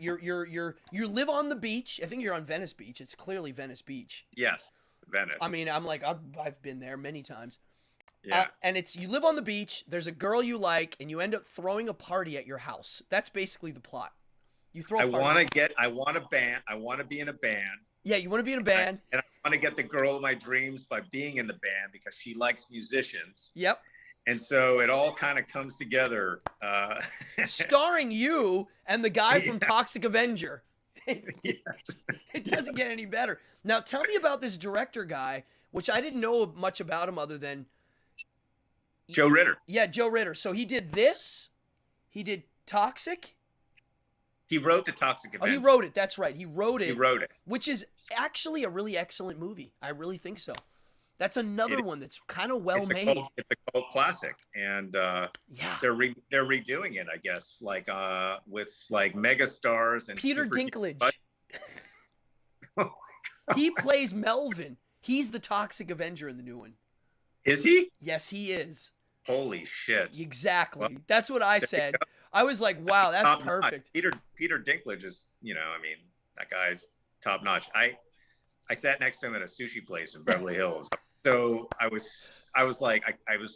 live on the beach. I think you're on Venice Beach. It's clearly Venice Beach.
Yes, Venice.
I mean, I've been there many times.
Yeah.
And you live on the beach. There's a girl you like, and you end up throwing a party at your house. That's basically the plot. You throw.
I want a band. I want to be in a band.
Yeah, you want to be in a band.
And I want to get the girl of my dreams by being in the band because she likes musicians.
Yep.
And so it all kind of comes together.
Starring you and the guy from Toxic Avenger. It doesn't get any better. Now, tell me about this director guy, which I didn't know much about him other than...
Joe Ritter.
Yeah, Joe Ritter. So he did this. He did Toxic.
He wrote the Toxic Avenger.
Oh, he wrote it. That's right. He wrote it. Which is actually a really excellent movie. I really think so. That's another one that's kind of well made.
It's a cult classic, and they're redoing it, I guess, with mega stars and
Peter Dinklage. He plays Melvin. He's the Toxic Avenger in the new one.
Is he?
Yes, he is.
Holy shit!
Exactly. Well, that's what I said. I was like, "Wow, that's perfect."
Peter Dinklage is, I mean, that guy's top notch. I sat next to him at a sushi place in Beverly Hills. So I was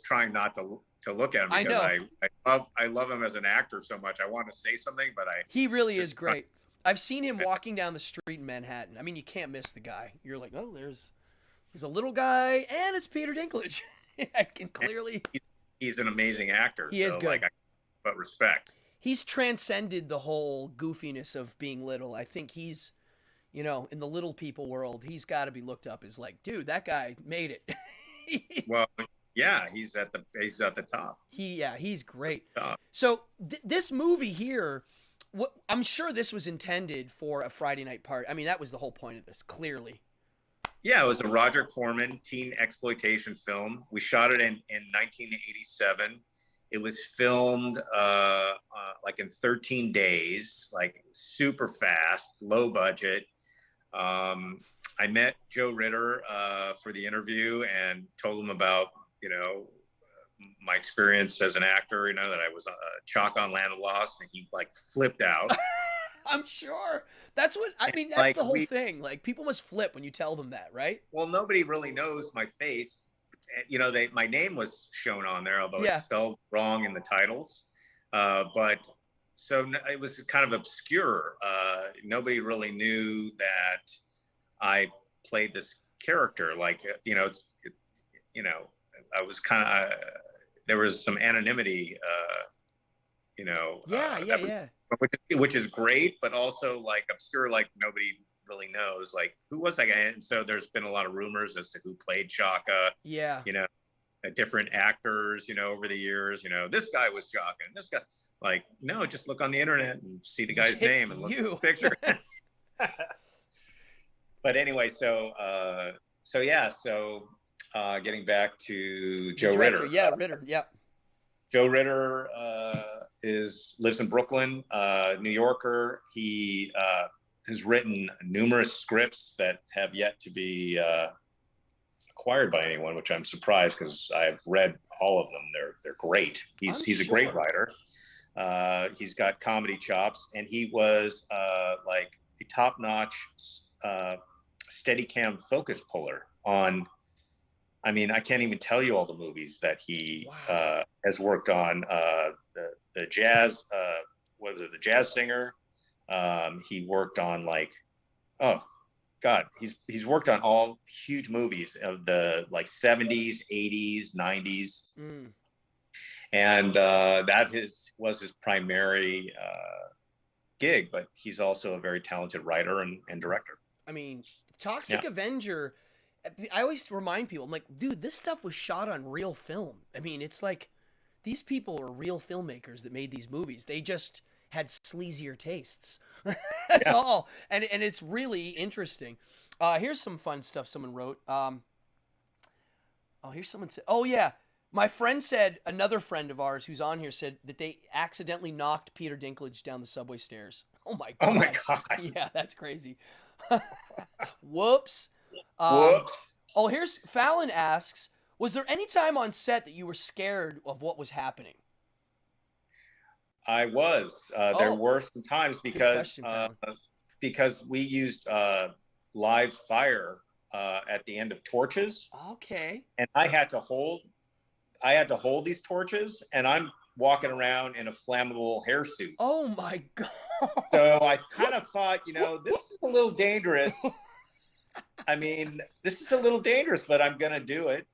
trying not to look at him because I love him as an actor so much. I want to say something, but
he really is great. I've seen him walking down the street in Manhattan. I mean, you can't miss the guy. You're like, oh, he's a little guy, and it's Peter Dinklage. I can clearly.
He's an amazing actor.
He is good.
But respect.
He's transcended the whole goofiness of being little. I think he's. In the little people world, he's got to be looked up as like, dude, that guy made it.
Well, yeah, he's at the top.
He's great. So this movie here, I'm sure this was intended for a Friday night party. I mean, that was the whole point of this, clearly.
Yeah, it was a Roger Corman teen exploitation film. We shot it in 1987. It was filmed like in 13 days, like super fast, low budget. I met Joe Ritter for the interview and told him about, my experience as an actor, that I was chalk on Land of Lost, and he like flipped out.
I'm sure. That's what I mean. That's
Like
the whole thing. Like people must flip when you tell them that, right?
well, nobody really knows my face. My name was shown on there, although
Yeah.
it's spelled wrong in the titles. But so it was kind of obscure. Nobody really knew that I played this character. Like, I was kind of, there was some anonymity,
Yeah.
which is great, but also like obscure, like nobody really knows, like who was that guy? And so there's been a lot of rumors as to who played Chaka.
Yeah.
Different actors, over the years, this guy was Chaka and this guy, like, no, just look on the internet and see the guy's name and look at the picture. But anyway, so getting back to Joe Ritter.
Yeah, Ritter. Yeah.
Joe Ritter lives in Brooklyn, New Yorker. He has written numerous scripts that have yet to be acquired by anyone, which I'm surprised because I've read all of them. They're great. He's a great writer. He's got comedy chops, and he was like a top-notch Steadicam focus puller on. I mean, I can't even tell you all the movies that he has worked on. The jazz, what was it? The Jazz Singer. He worked on he's worked on all huge movies of the like 70s, 80s, 90s. And that was his primary gig, but he's also a very talented writer and director.
I mean, Toxic Avenger, I always remind people, I'm like, dude, this stuff was shot on real film. I mean, it's like these people are real filmmakers that made these movies. They just had sleazier tastes. That's all. And it's really interesting. Here's some fun stuff someone wrote. Here's someone said, oh yeah, my friend said, another friend of ours who's on here said that they accidentally knocked Peter Dinklage down the subway stairs. Oh my God.
Oh my God.
Yeah, that's crazy. Whoops.
Whoops.
Oh, here's Fallon asks, was there any time on set that you were scared of what was happening?
I was. There were some times because we used live fire at the end of torches.
Okay.
And I had to hold these torches, and I'm walking around in a flammable hair suit.
Oh my God.
So I kind of thought, this is a little dangerous. I mean, this is a little dangerous, but I'm going to do it.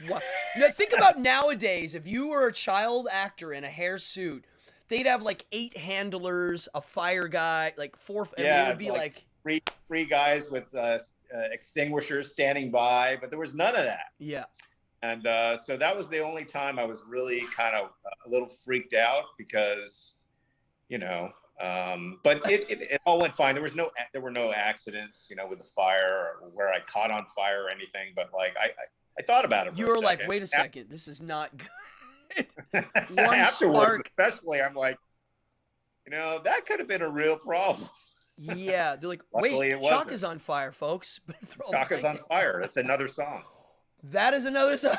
What? Now, think about nowadays, if you were a child actor in a hair suit, they'd have like 8 handlers, a fire guy, like 4, and they would be like
three guys with extinguishers standing by, but there was none of that.
Yeah.
And so that was the only time I was really kind of a little freaked out because, but it all went fine. There were no accidents, with the fire or where I caught on fire or anything. But like I thought about it.
You were like, wait a second, this is not good.
Afterwards, especially, I'm like, that could have been a real problem.
Yeah, they're like, wait, Chalk is on fire, folks.
Chalk is on fire. That's another song.
That is another song.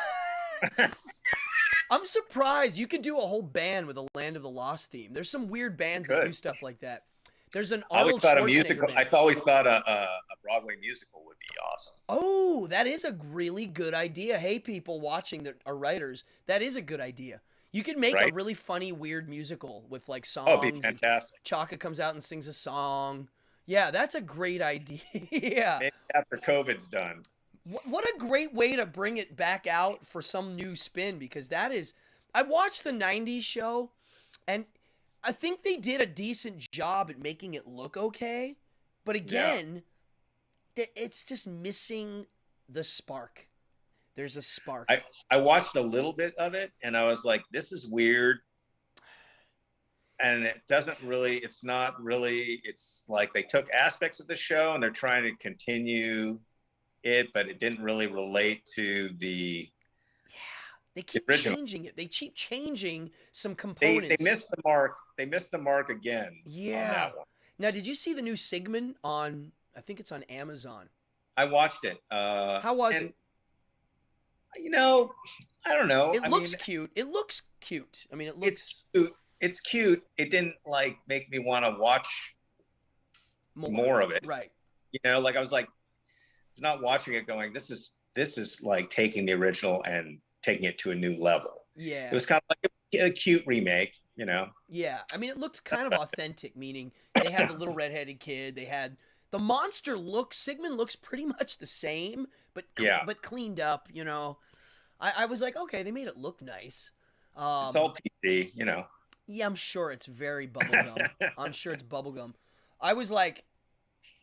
I'm surprised you could do a whole band with a Land of the Lost theme. There's some weird bands that do stuff like that. There's an Arnold Schwarzenegger band.
I always thought a Broadway musical would be awesome.
Oh, that is a really good idea. Hey, people watching that are writers, that is a good idea. You could make a really funny, weird musical with like songs.
Oh, it'd be fantastic.
Chaka comes out and sings a song. Yeah, that's a great idea. Yeah.
Maybe after COVID's done.
What a great way to bring it back out for some new spin, because that is, I watched the 90s show and I think they did a decent job at making it look okay. But again, it's just missing the spark. There's a spark.
I watched a little bit of it and I was like, this is weird. And it's not really, it's like they took aspects of the show and they're trying to continue it, but it didn't really relate to the
They keep
original.
changing it. They keep changing some
They
components.
missed the mark. They missed the mark again on
Yeah.
that one.
Now, did you see the new Sigmund on? I think it's on Amazon.
I watched it,
How was
and
it?
you know, I don't know.
It
I
looks
mean,
cute. It looks cute. I mean, it
it's
looks
cute. It's cute. It didn't like make me want to watch more of it.
Right.
You know, like I was not watching it going, this is like taking the original and taking it to a new level.
Yeah.
It was kind of like a cute remake, you know.
Yeah. I mean, it looked kind of authentic, meaning they had the little redheaded kid. They had the monster look. Sigmund looks pretty much the same, but
Yeah.
but cleaned up. You know, I was like, okay, they made it look nice.
It's all PC, you know.
Yeah, I'm sure it's very bubblegum. I'm sure it's bubblegum. I was like,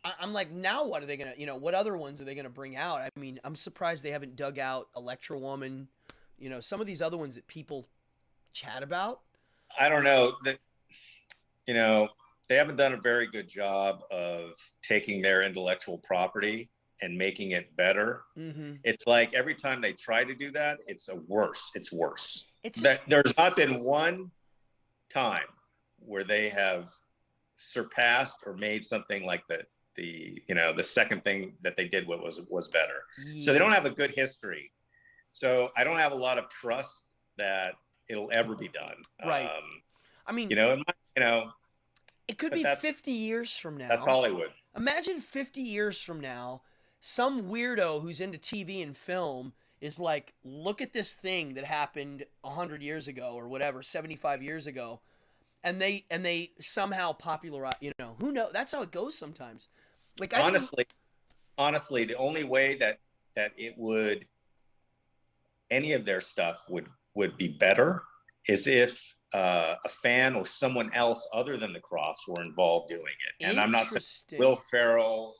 I'm like, now what are they gonna, what other ones are they gonna bring out? I mean, I'm surprised they haven't dug out Electra Woman, some of these other ones that people chat about.
I don't know that, you know, they haven't done a very good job of taking their intellectual property and making it better.
Mm-hmm.
It's like every time they try to do that, it's worse. It's worse.
It's just...
There's not been one time where they have surpassed or made something like the second thing that they did was better.
Yeah.
So they don't have a good history. So I don't have a lot of trust that it'll ever be done.
Right. I mean, it could be 50 years from now.
That's Hollywood.
Imagine 50 years from now, some weirdo who's into TV and film is like, look at this thing that happened 100 years ago or whatever, 75 years ago, and they somehow popularize. Who knows? That's how it goes sometimes. Like,
honestly, the only way that it would, any of their stuff would be better is if a fan or someone else other than the Crofts were involved doing it. And I'm not saying Will Ferrell,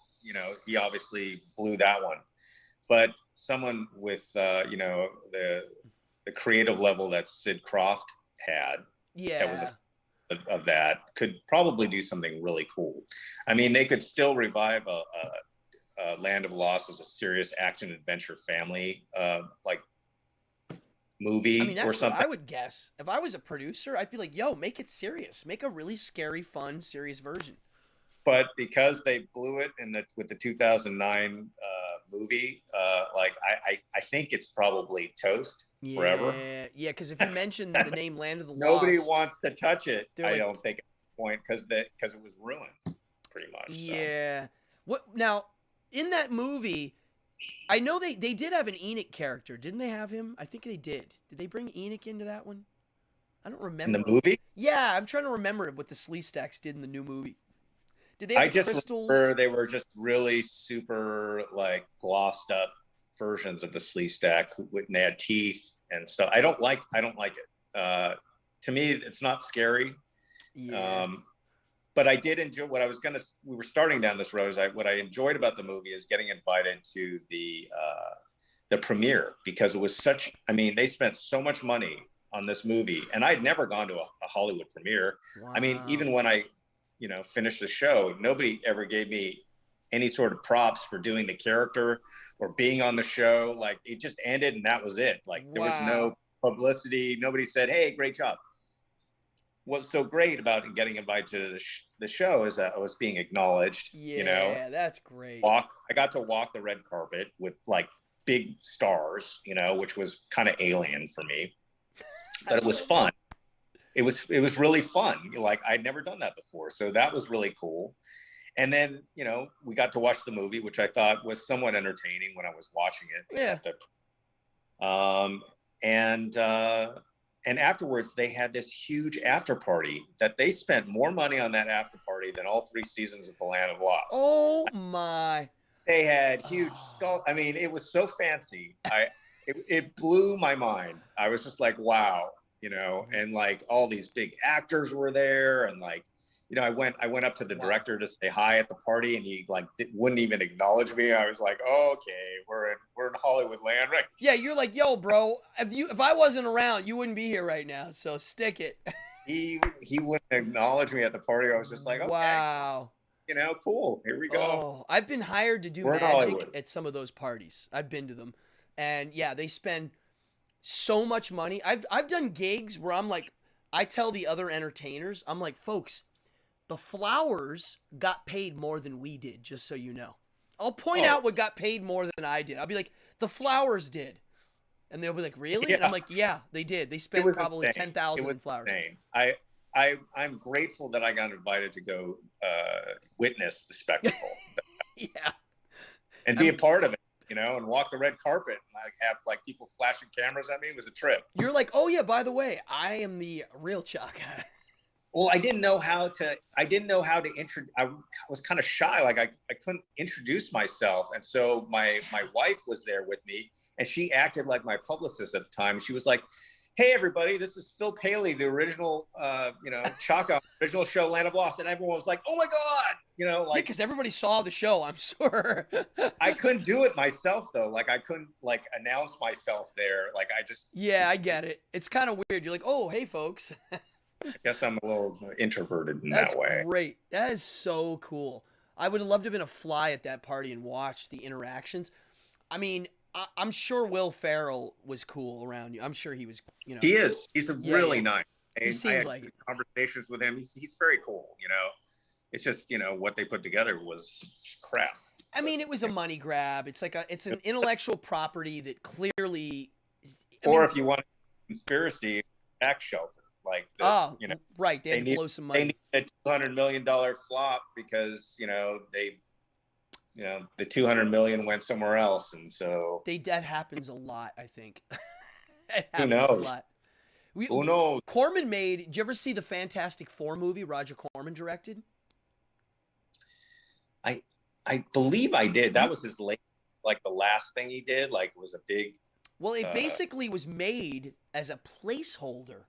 he obviously blew that one, but someone with the creative level that Sid Croft had, that was of that, could probably do something really cool. I mean, they could still revive a Land of Lost as a serious action adventure family like movie.
I mean, that's
or something.
What I would guess. If I was a producer, I'd be like, yo, make it serious. Make a really scary, fun, serious version.
But because they blew it with the 2009 movie, I think it's probably toast forever.
Yeah, because if you mention the name Land of the Lost,
nobody wants to touch it. I
like,
don't think at this point because it was ruined, pretty much.
Yeah. So. What now? In that movie, I know they did have an Enoch character, didn't they have him? I think they did. Did they bring Enoch into that one? I don't remember.
In the movie?
Yeah, I'm trying to remember what the Sleestaks did in the new movie. Did they have crystals?
Remember they were just really super like glossed up versions of the Sleestak, and they had teeth and stuff. I don't like it. To me, it's not scary.
Yeah.
But I did enjoy we were starting down this road. What I enjoyed about the movie is getting invited to the premiere, because it was they spent so much money on this movie, and I'd never gone to a Hollywood premiere. Wow. I mean, even when I, finished the show, nobody ever gave me any sort of props for doing the character or being on the show. Like, it just ended and that was it. Like, there was no publicity. Nobody said, hey, great job. What's so great about getting invited to the show is that I was being acknowledged.
Yeah, that's great.
I got to walk the red carpet with like big stars, which was kind of alien for me, but it was fun. It was really fun. Like, I'd never done that before, so that was really cool. And then we got to watch the movie, which I thought was somewhat entertaining when I was watching it.
Yeah.
And afterwards, they had this huge after party that they spent more money on that after party than all 3 seasons of The Land of Lost.
Oh my!
They had huge skull. I mean, it was so fancy. It blew my mind. I was just like, wow, and like all these big actors were there, and like, I went up to the director to say hi at the party, and he like wouldn't even acknowledge me. I was like, oh, okay, we're in Hollywood land, right?
Yeah, you're like, yo, bro, if I wasn't around, you wouldn't be here right now. So stick it.
He wouldn't acknowledge me at the party. I was just like, okay.
Wow.
You know, cool. Here we go.
Oh, I've been hired to do
We're in
magic
Hollywood.
at some of those parties. I've been to them. And yeah, they spend so much money. I've done gigs where I'm like, I tell the other entertainers, I'm like, folks, the flowers got paid more than we did, just so you know. I'll point
Oh,
out what got paid more than I did. I'll be like, the flowers did. And they'll be like, really? And I'm
yeah.
like, yeah, they did. They
It
spent
was
probably
insane. It
10,000
was
in flowers.
insane. I'm grateful that I got invited to go witness the spectacle
Yeah.
and be a part of it, you know, and walk the red carpet and like have like people flashing cameras at me. It was a trip.
You're like, oh yeah, by the way, I am the real Chuck.
Well, I didn't know how to introduce. I was kind of shy. Like I couldn't introduce myself. And so my wife was there with me and she acted like my publicist at the time. She was like, hey, everybody, this is Phil Paley, the original, Chaka, original show Land of Lost. And everyone was like, oh my God, you know, like.
Because everybody saw the show, I'm sure.
I couldn't do it myself, though. Like, I couldn't, like, announce myself there. Like, I just.
Yeah, I get it. It's kind of weird. You're like, oh, hey, folks.
I guess I'm a little introverted in
That's
that way.
great. That is so cool. I would have loved to have been a fly at that party and watch the interactions. I mean, I'm sure Will Ferrell was cool around you. I'm sure he was, you know.
He is. He's really nice.
He seems
I had
like it.
conversations with him. He's very cool, you know. It's just, you know, what they put together was crap.
I mean, it was a money grab. It's like it's an intellectual property that clearly.
If you want conspiracy, tax shelter. Like, you know,
right. They had to blow some money.
They need a $200 million flop because, you know, the 200 million went somewhere else. And so
that happens a lot, I think. It
who
happens
knows?
a lot.
Who knows?
Corman did you ever see the Fantastic Four movie Roger Corman directed?
I believe I did. That was his late, like the last thing he did. Like it was a big.
Well, it basically was made as a placeholder.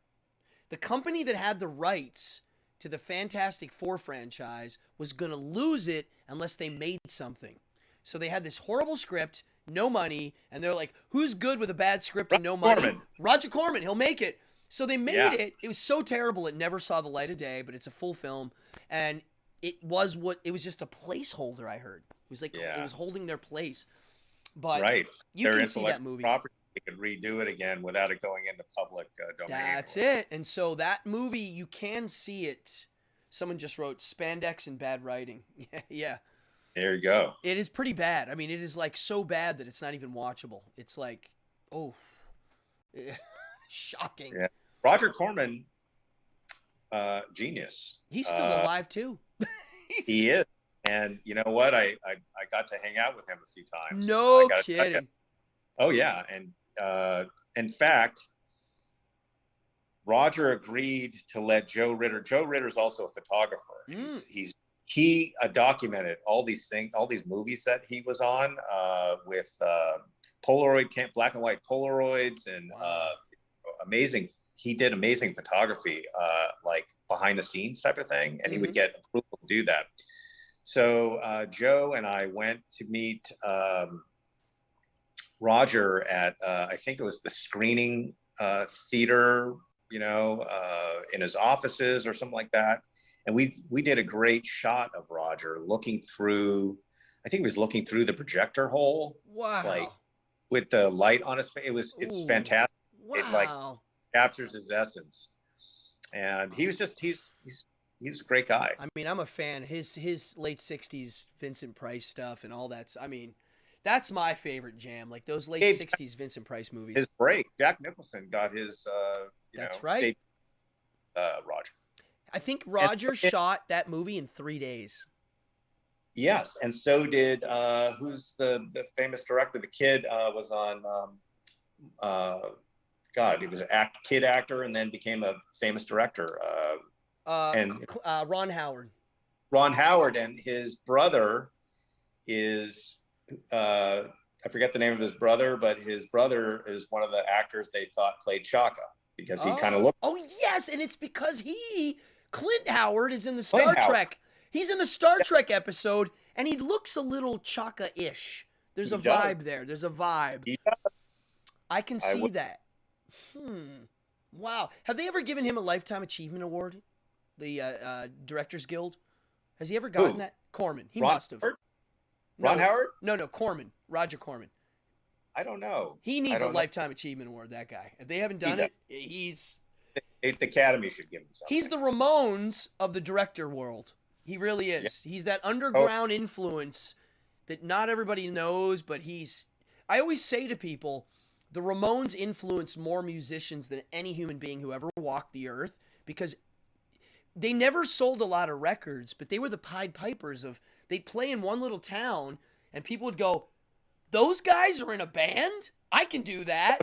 The company that had the rights to the Fantastic Four franchise was going to lose it unless they made something. So they had this horrible script, no money, and they're like, who's good with a bad script and no money? Roger Corman, he'll make it. So they made it. It was so terrible it never saw the light of day, but it's a full film. And it was just a placeholder, I heard. It was like it was holding their place. But you can see that movie.
They could redo it again without it going into public domain.
That's it. And so that movie, you can see it. Someone just wrote spandex and bad writing. Yeah.
There you go.
It is pretty bad. I mean, it is like so bad that it's not even watchable. It's like, oh, shocking.
Yeah. Roger Corman, genius.
He's still alive too.
He is. And you know what? I got to hang out with him a few times.
No kidding.
Oh yeah. And in fact, Roger agreed to let Joe Ritter's also a photographer. He documented all these things, all these movies that he was on with black and white Polaroids and amazing. He did amazing photography, like behind the scenes type of thing. And he would get approval to do that. So Joe and I went to meet Roger at, I think it was the screening theater, you know, in his offices or something like that. And we did a great shot of Roger looking through, I think he was looking through the projector hole.
Wow.
Like with the light on his face. It's fantastic.
Wow.
It like captures his essence. And he was just, he's a great guy.
I mean, I'm a fan. His late 60s Vincent Price stuff and all that. I mean, that's my favorite jam. Like those late 60s Vincent Price movies.
His break. Jack Nicholson got his,
that's right.
Roger.
I think Roger shot that movie in 3 days.
Yes, and so did who's the famous director? The kid was on. He was a kid actor and then became a famous director.
Ron Howard.
Ron Howard and his brother is. I forget the name of his brother, but his brother is one of the actors they thought played Chaka because he kind of looked.
Oh yes, and it's because Clint Howard is in the Star Trek. He's in the Star Trek episode, and he looks a little Chaka-ish. There's a vibe there. There's a vibe. I can see that. Wow. Have they ever given him a Lifetime Achievement Award? The Directors Guild? Has he ever gotten
Who?
that? Corman. He
Ron
must have.
Howard?
No,
Ron Howard?
no, Corman. Roger Corman.
I don't know.
He
I
needs a
don't know.
Lifetime Achievement Award, that guy. If they haven't
He
done
does.
it, he's
The Academy should give him
he's
something.
the Ramones of the director world. He really is.
Yeah.
He's that underground influence that not everybody knows, but I always say to people, the Ramones influenced more musicians than any human being who ever walked the earth, because they never sold a lot of records, but they were the Pied Pipers of, they'd play in one little town and people would go, those guys are in a band? I can do that.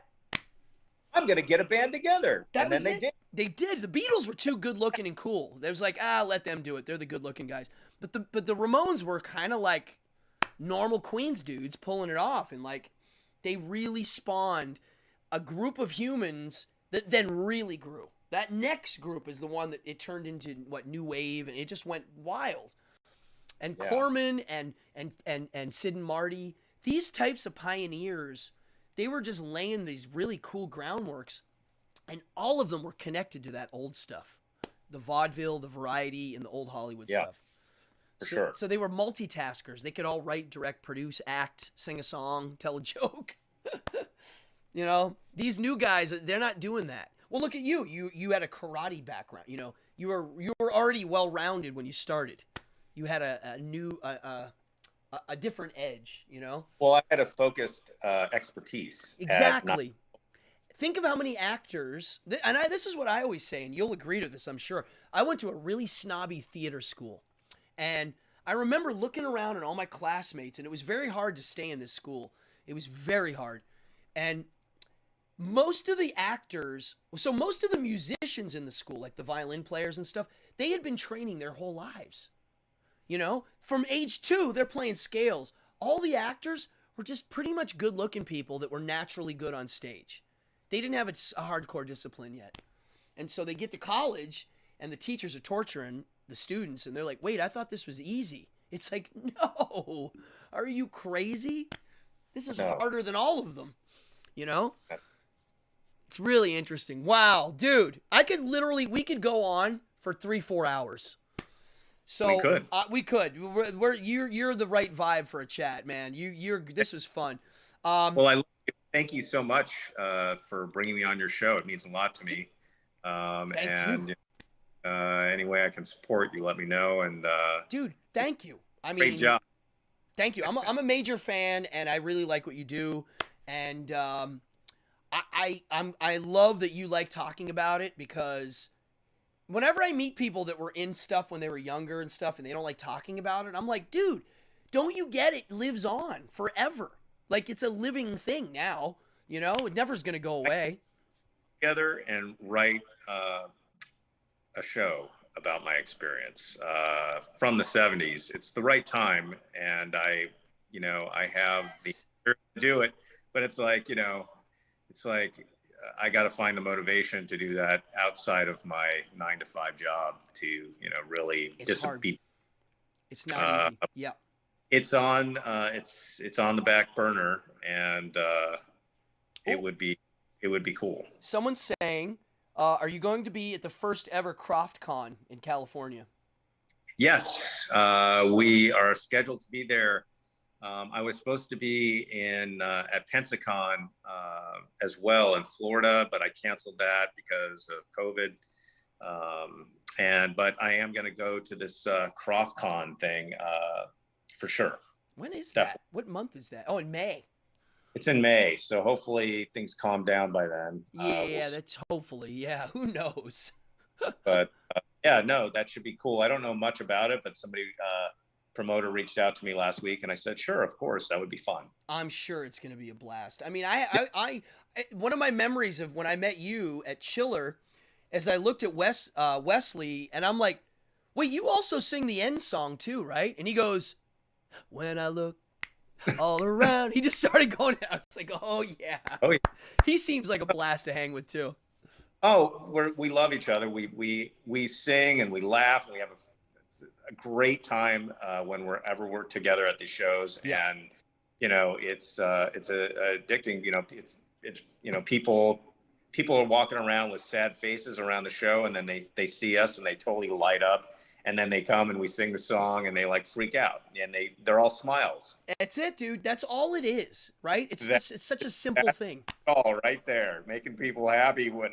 I'm going to get a band together.
That
and then
was
they
it.
did.
They did. The Beatles were too good looking and cool. They was like, let them do it. They're the good looking guys. But the Ramones were kind of like normal Queens dudes pulling it off, and like they really spawned a group of humans that then really grew. That next group is the one that it turned into what, new wave, and it just went wild. And
Yeah.
Corman and Sid and Marty, these types of pioneers, they were just laying these really cool groundworks, and all of them were connected to that old stuff, the vaudeville, the variety, and the old Hollywood
Yeah,
stuff.
for sure.
So they were multitaskers. They could all write, direct, produce, act, sing a song, tell a joke. You know, these new guys, they're not doing that. Well, look at you. You had a karate background. You know, you were already well rounded when you started. You had a new a different edge. You know.
Well, I had a focused expertise.
Exactly. Think of how many actors, and this is what I always say, and you'll agree to this, I'm sure. I went to a really snobby theater school, and I remember looking around at all my classmates, and it was very hard to stay in this school. It was very hard. And most of the actors, so most of the musicians in the school, like the violin players and stuff, they had been training their whole lives. You know, from age 2, they're playing scales. All the actors were just pretty much good-looking people that were naturally good on stage. They didn't have a hardcore discipline yet. And so they get to college, and the teachers are torturing the students, and they're like, wait, I thought this was easy. It's like, no, are you crazy? This is harder than all of them, you know? It's really interesting. Wow, dude, we could go on for 3-4 hours. So
we could.
You're the right vibe for a chat, man. This was fun.
Well, thank you so much for bringing me on your show. It means a lot to me.
Thank you.
Any way I can support you, let me know. And
dude, thank you. I mean,
great job.
Thank you. I'm a major fan, and I really like what you do. And I love that you like talking about it, because whenever I meet people that were in stuff when they were younger and stuff, and they don't like talking about it, I'm like, dude, don't you get it? Lives on forever. Like, it's a living thing now, you know? It never's going to go away.
Together and write a show about my experience from the 70s. It's the right time, and I have the to do it, but it's like, I got to find the motivation to do that outside of my 9-to-5 job to, really
It's hard. It's not easy. Yeah.
It's on the back burner, and it would be cool.
Someone's saying, are you going to be at the first ever CroftCon in California?
Yes, we are scheduled to be there. I was supposed to be at Pensacon as well in Florida, but I canceled that because of COVID. But I am going to go to this CroftCon thing for sure.
When is that? What month is that? Oh, in May.
It's in May, so hopefully things calm down by then.
Yeah, that's hopefully. Yeah, who knows?
But yeah, no, that should be cool. I don't know much about it, but somebody promoter reached out to me last week, and I said, sure, of course, that would be fun.
I'm sure it's going to be a blast. I mean, I one of my memories of when I met you at Chiller, as I looked at Wesley, and I'm like, wait, you also sing the end song too, right? And he goes, when I look all around, he just started going out. It's like, oh yeah. He seems like a blast to hang with too.
Oh, we love each other. We sing and we laugh, and we have a great time whenever we're together at these shows.
Yeah.
And it's addicting. It's people are walking around with sad faces around the show, and then they see us and they totally light up. and then they come and we sing the song and they like freak out, and they're all smiles.
That's it, dude. That's all it is, right? It's such a simple thing.
All right there, making people happy when.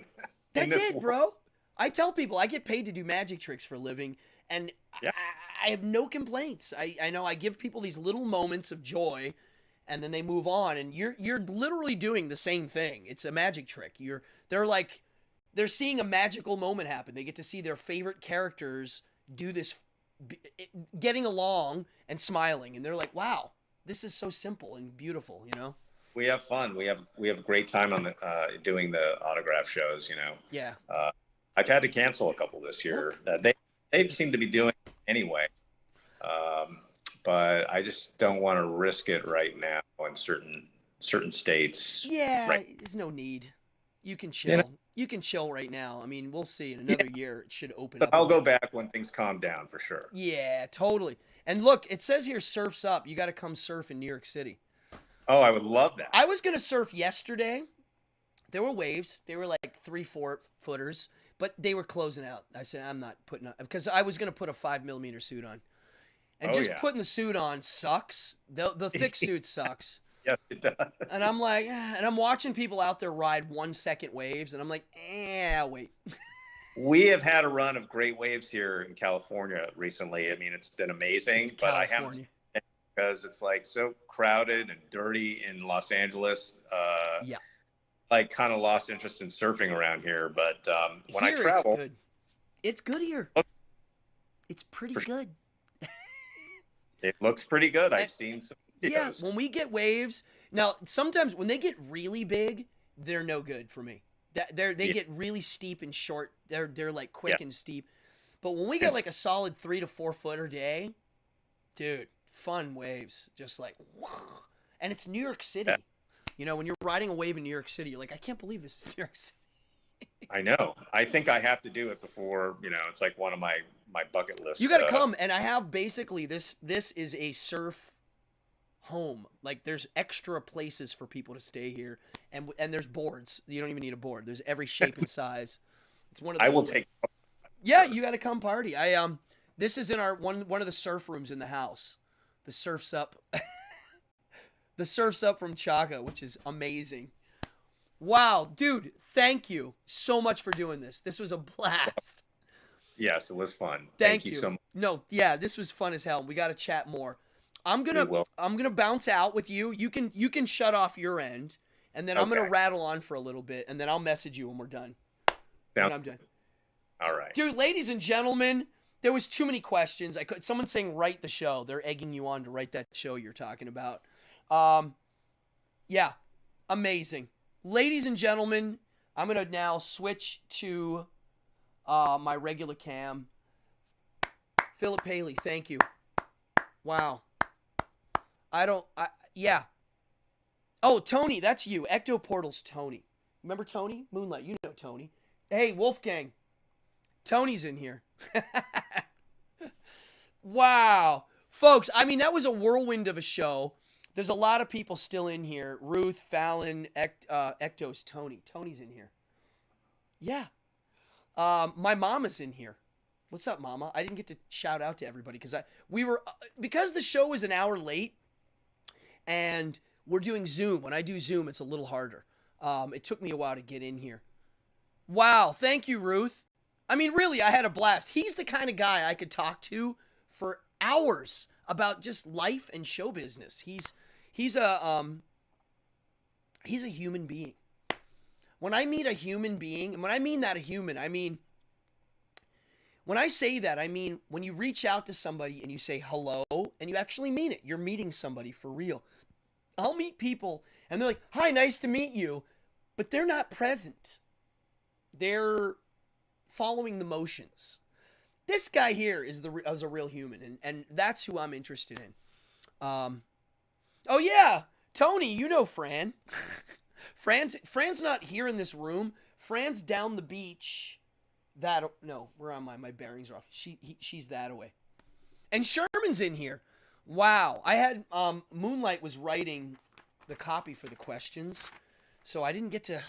That's it, bro. I tell people I get paid to do magic tricks for a living, and
yeah.
I have no complaints. I know I give people these little moments of joy, and then they move on, and you're literally doing the same thing. It's a magic trick. They're seeing a magical moment happen. They get to see their favorite characters do this, getting along and smiling, and they're like, wow, this is so simple and beautiful, you know?
We have fun. We have a great time on the doing the autograph shows, you know?
Yeah.
I've had to cancel a couple this year. They seem to be doing it anyway. But I just don't want to risk it right now in certain states.
Yeah,
right.
There's no need. You can chill. You can chill right now. I mean, we'll see. In another year, it should open up.
I'll go back when things calm down for sure.
Yeah, totally. And look, it says here, surf's up. You got to come surf in New York City.
Oh, I would love that.
I was going to surf yesterday. There were waves. They were like 3-4 footers, but they were closing out. I said, I'm not putting up, because I was going to put a 5mm suit on. And putting the suit on sucks. The thick suit sucks.
Yes, it does.
And I'm like, and I'm watching people out there ride 1-second waves, and I'm like, wait.
We have had a run of great waves here in California recently. I mean, it's been amazing, but I haven't, because it's like so crowded and dirty in Los Angeles.
Yeah.
Like kind of lost interest in surfing around here. But when
here,
I travel,
it's good here. It's pretty good.
It looks pretty good. I've seen some videos.
Yeah, when we get waves, now sometimes when they get really big, they're no good for me. They get really steep and short. They're like quick and steep. But when we get like a solid 3 to 4 footer day, dude, fun waves, just like, and it's New York City. Yeah. You know, when you're riding a wave in New York City, you're like, I can't believe this is New York City.
I know. I think I have to do it before, you know, it's like one of my bucket lists.
You got to come. And I have basically this is a surf home. Like there's extra places for people to stay here. And there's boards. You don't even need a board. There's every shape and size. It's one of those.
I will take.
Yeah, you got to come party. This is in our one of the surf rooms in the house. The Surf's Up. The Surf's Up from Chaga, which is amazing. Wow, dude, thank you so much for doing this. This was a blast.
Yes, it was fun.
Thank
you so much.
No, yeah, this was fun as hell. We got to chat more. I'm going to bounce out with you. You can shut off your end, and then I'm going to rattle on for a little bit, and then I'll message you when we're done. And I'm done.
All right.
Dude, ladies and gentlemen, there was too many questions. Someone saying write the show. They're egging you on to write that show you're talking about. Yeah, amazing. Ladies and gentlemen, I'm going to now switch to my regular cam. Phillip Paley, thank you. Wow. Yeah. Oh, Tony, that's you. Ecto Portal's Tony. Remember Tony? Moonlight, you know Tony. Hey, Wolfgang. Tony's in here. Wow. Folks, I mean, that was a whirlwind of a show. There's a lot of people still in here. Ruth, Fallon, Ecto's Tony. Tony's in here. Yeah. My mama's in here. What's up, Mama? I didn't get to shout out to everybody because the show was an hour late, and we're doing Zoom. When I do Zoom, it's a little harder. It took me a while to get in here. Wow. Thank you, Ruth. I mean, really, I had a blast. He's the kind of guy I could talk to for hours about just life and show business. He's a human being. When I meet a human being, and when I mean that a human, I mean, when I say that, I mean when you reach out to somebody and you say hello and you actually mean it. You're meeting somebody for real. I'll meet people and they're like, hi, nice to meet you. But they're not present. They're following the motions. This is a real human, and that's who I'm interested in. Oh yeah, Tony, you know Fran. Fran's not here in this room. Fran's down the beach. Where am I? My bearings are off. She's that away. And Sherman's in here. Wow, I had Moonlight was writing the copy for the questions, so I didn't get to.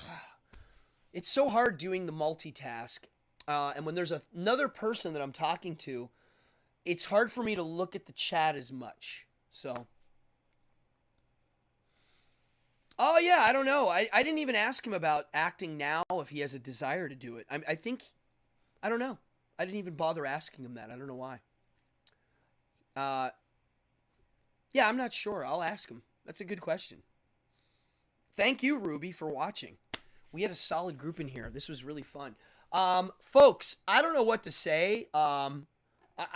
It's so hard doing the multitask. And when there's another person that I'm talking to, it's hard for me to look at the chat as much. So. Oh, yeah, I don't know. I didn't even ask him about acting now, if he has a desire to do it. I think, I don't know. I didn't even bother asking him that. I don't know why. Yeah, I'm not sure. I'll ask him. That's a good question. Thank you, Ruby, for watching. We had a solid group in here. This was really fun. Folks, I don't know what to say. I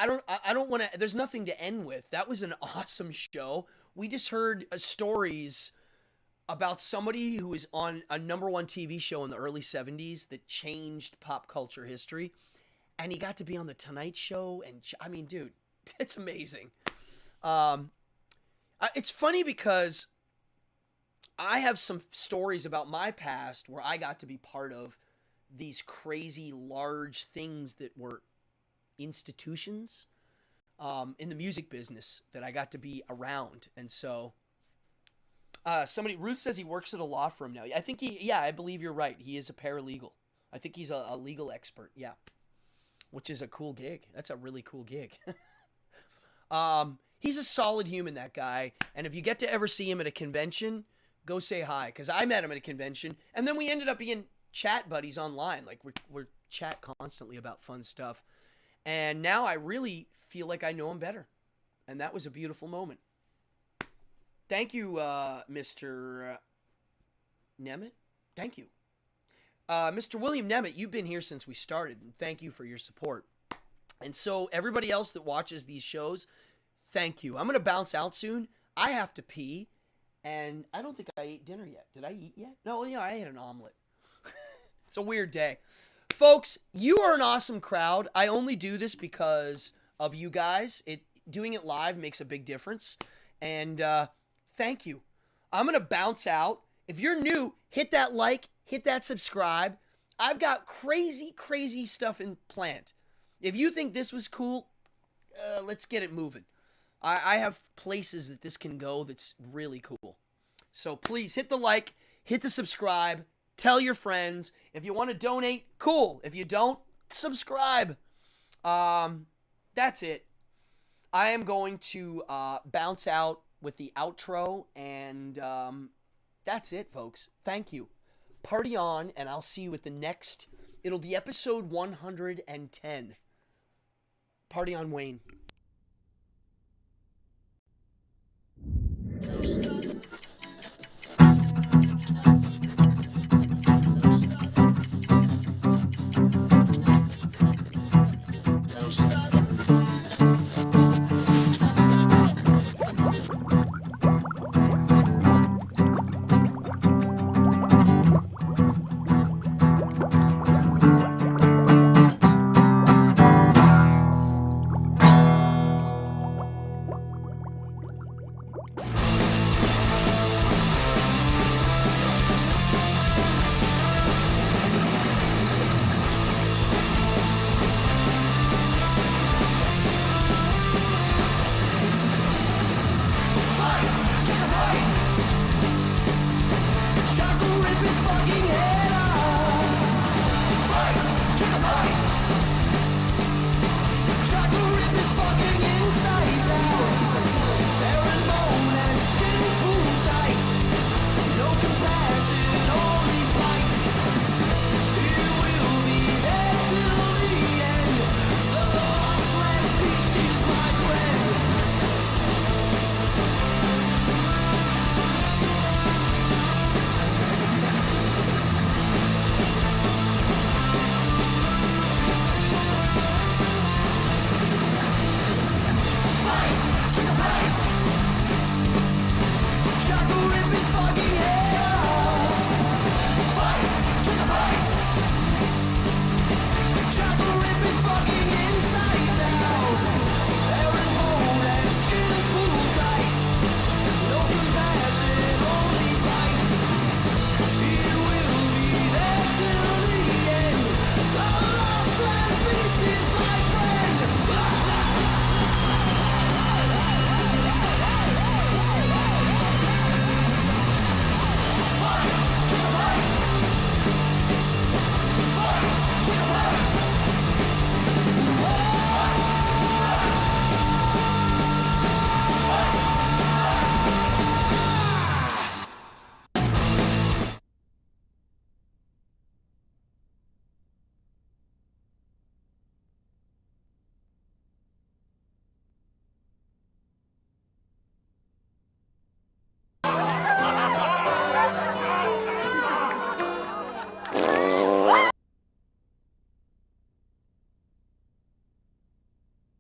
don't want to, there's nothing to end with. That was an awesome show. We just heard stories about somebody who was on a #1 TV show in the early 70s that changed pop culture history. And he got to be on the Tonight Show. And I mean, dude, it's amazing. It's funny because I have some stories about my past where I got to be part of these crazy large things that were institutions in the music business that I got to be around. And so Ruth says he works at a law firm now. I think I believe you're right. He is a paralegal. I think he's a legal expert. Yeah. Which is a cool gig. That's a really cool gig. He's a solid human, that guy. And if you get to ever see him at a convention, go say hi. Because I met him at a convention. And then we ended up being chat buddies online. Like, we're chat constantly about fun stuff. And now I really feel like I know him better. And that was a beautiful moment. Thank you, Mr. Nemeth. Thank you. Mr. William Nemeth, you've been here since we started, and thank you for your support. And so everybody else that watches these shows, thank you. I'm going to bounce out soon. I have to pee, and I don't think I ate dinner yet. Did I eat yet? No, I ate an omelet. It's a weird day. Folks, you are an awesome crowd. I only do this because of you guys. Doing it live makes a big difference, and thank you. I'm going to bounce out. If you're new, hit that like, hit that subscribe. I've got crazy, crazy stuff in plant. If you think this was cool, let's get it moving. I have places that this can go that's really cool. So please hit the like, hit the subscribe, tell your friends. If you want to donate, cool. If you don't, subscribe. That's it. I am going to bounce out with the outro, and that's it, folks. Thank you. Party on, and I'll see you at the next. It'll be episode 110. Party on, Wayne.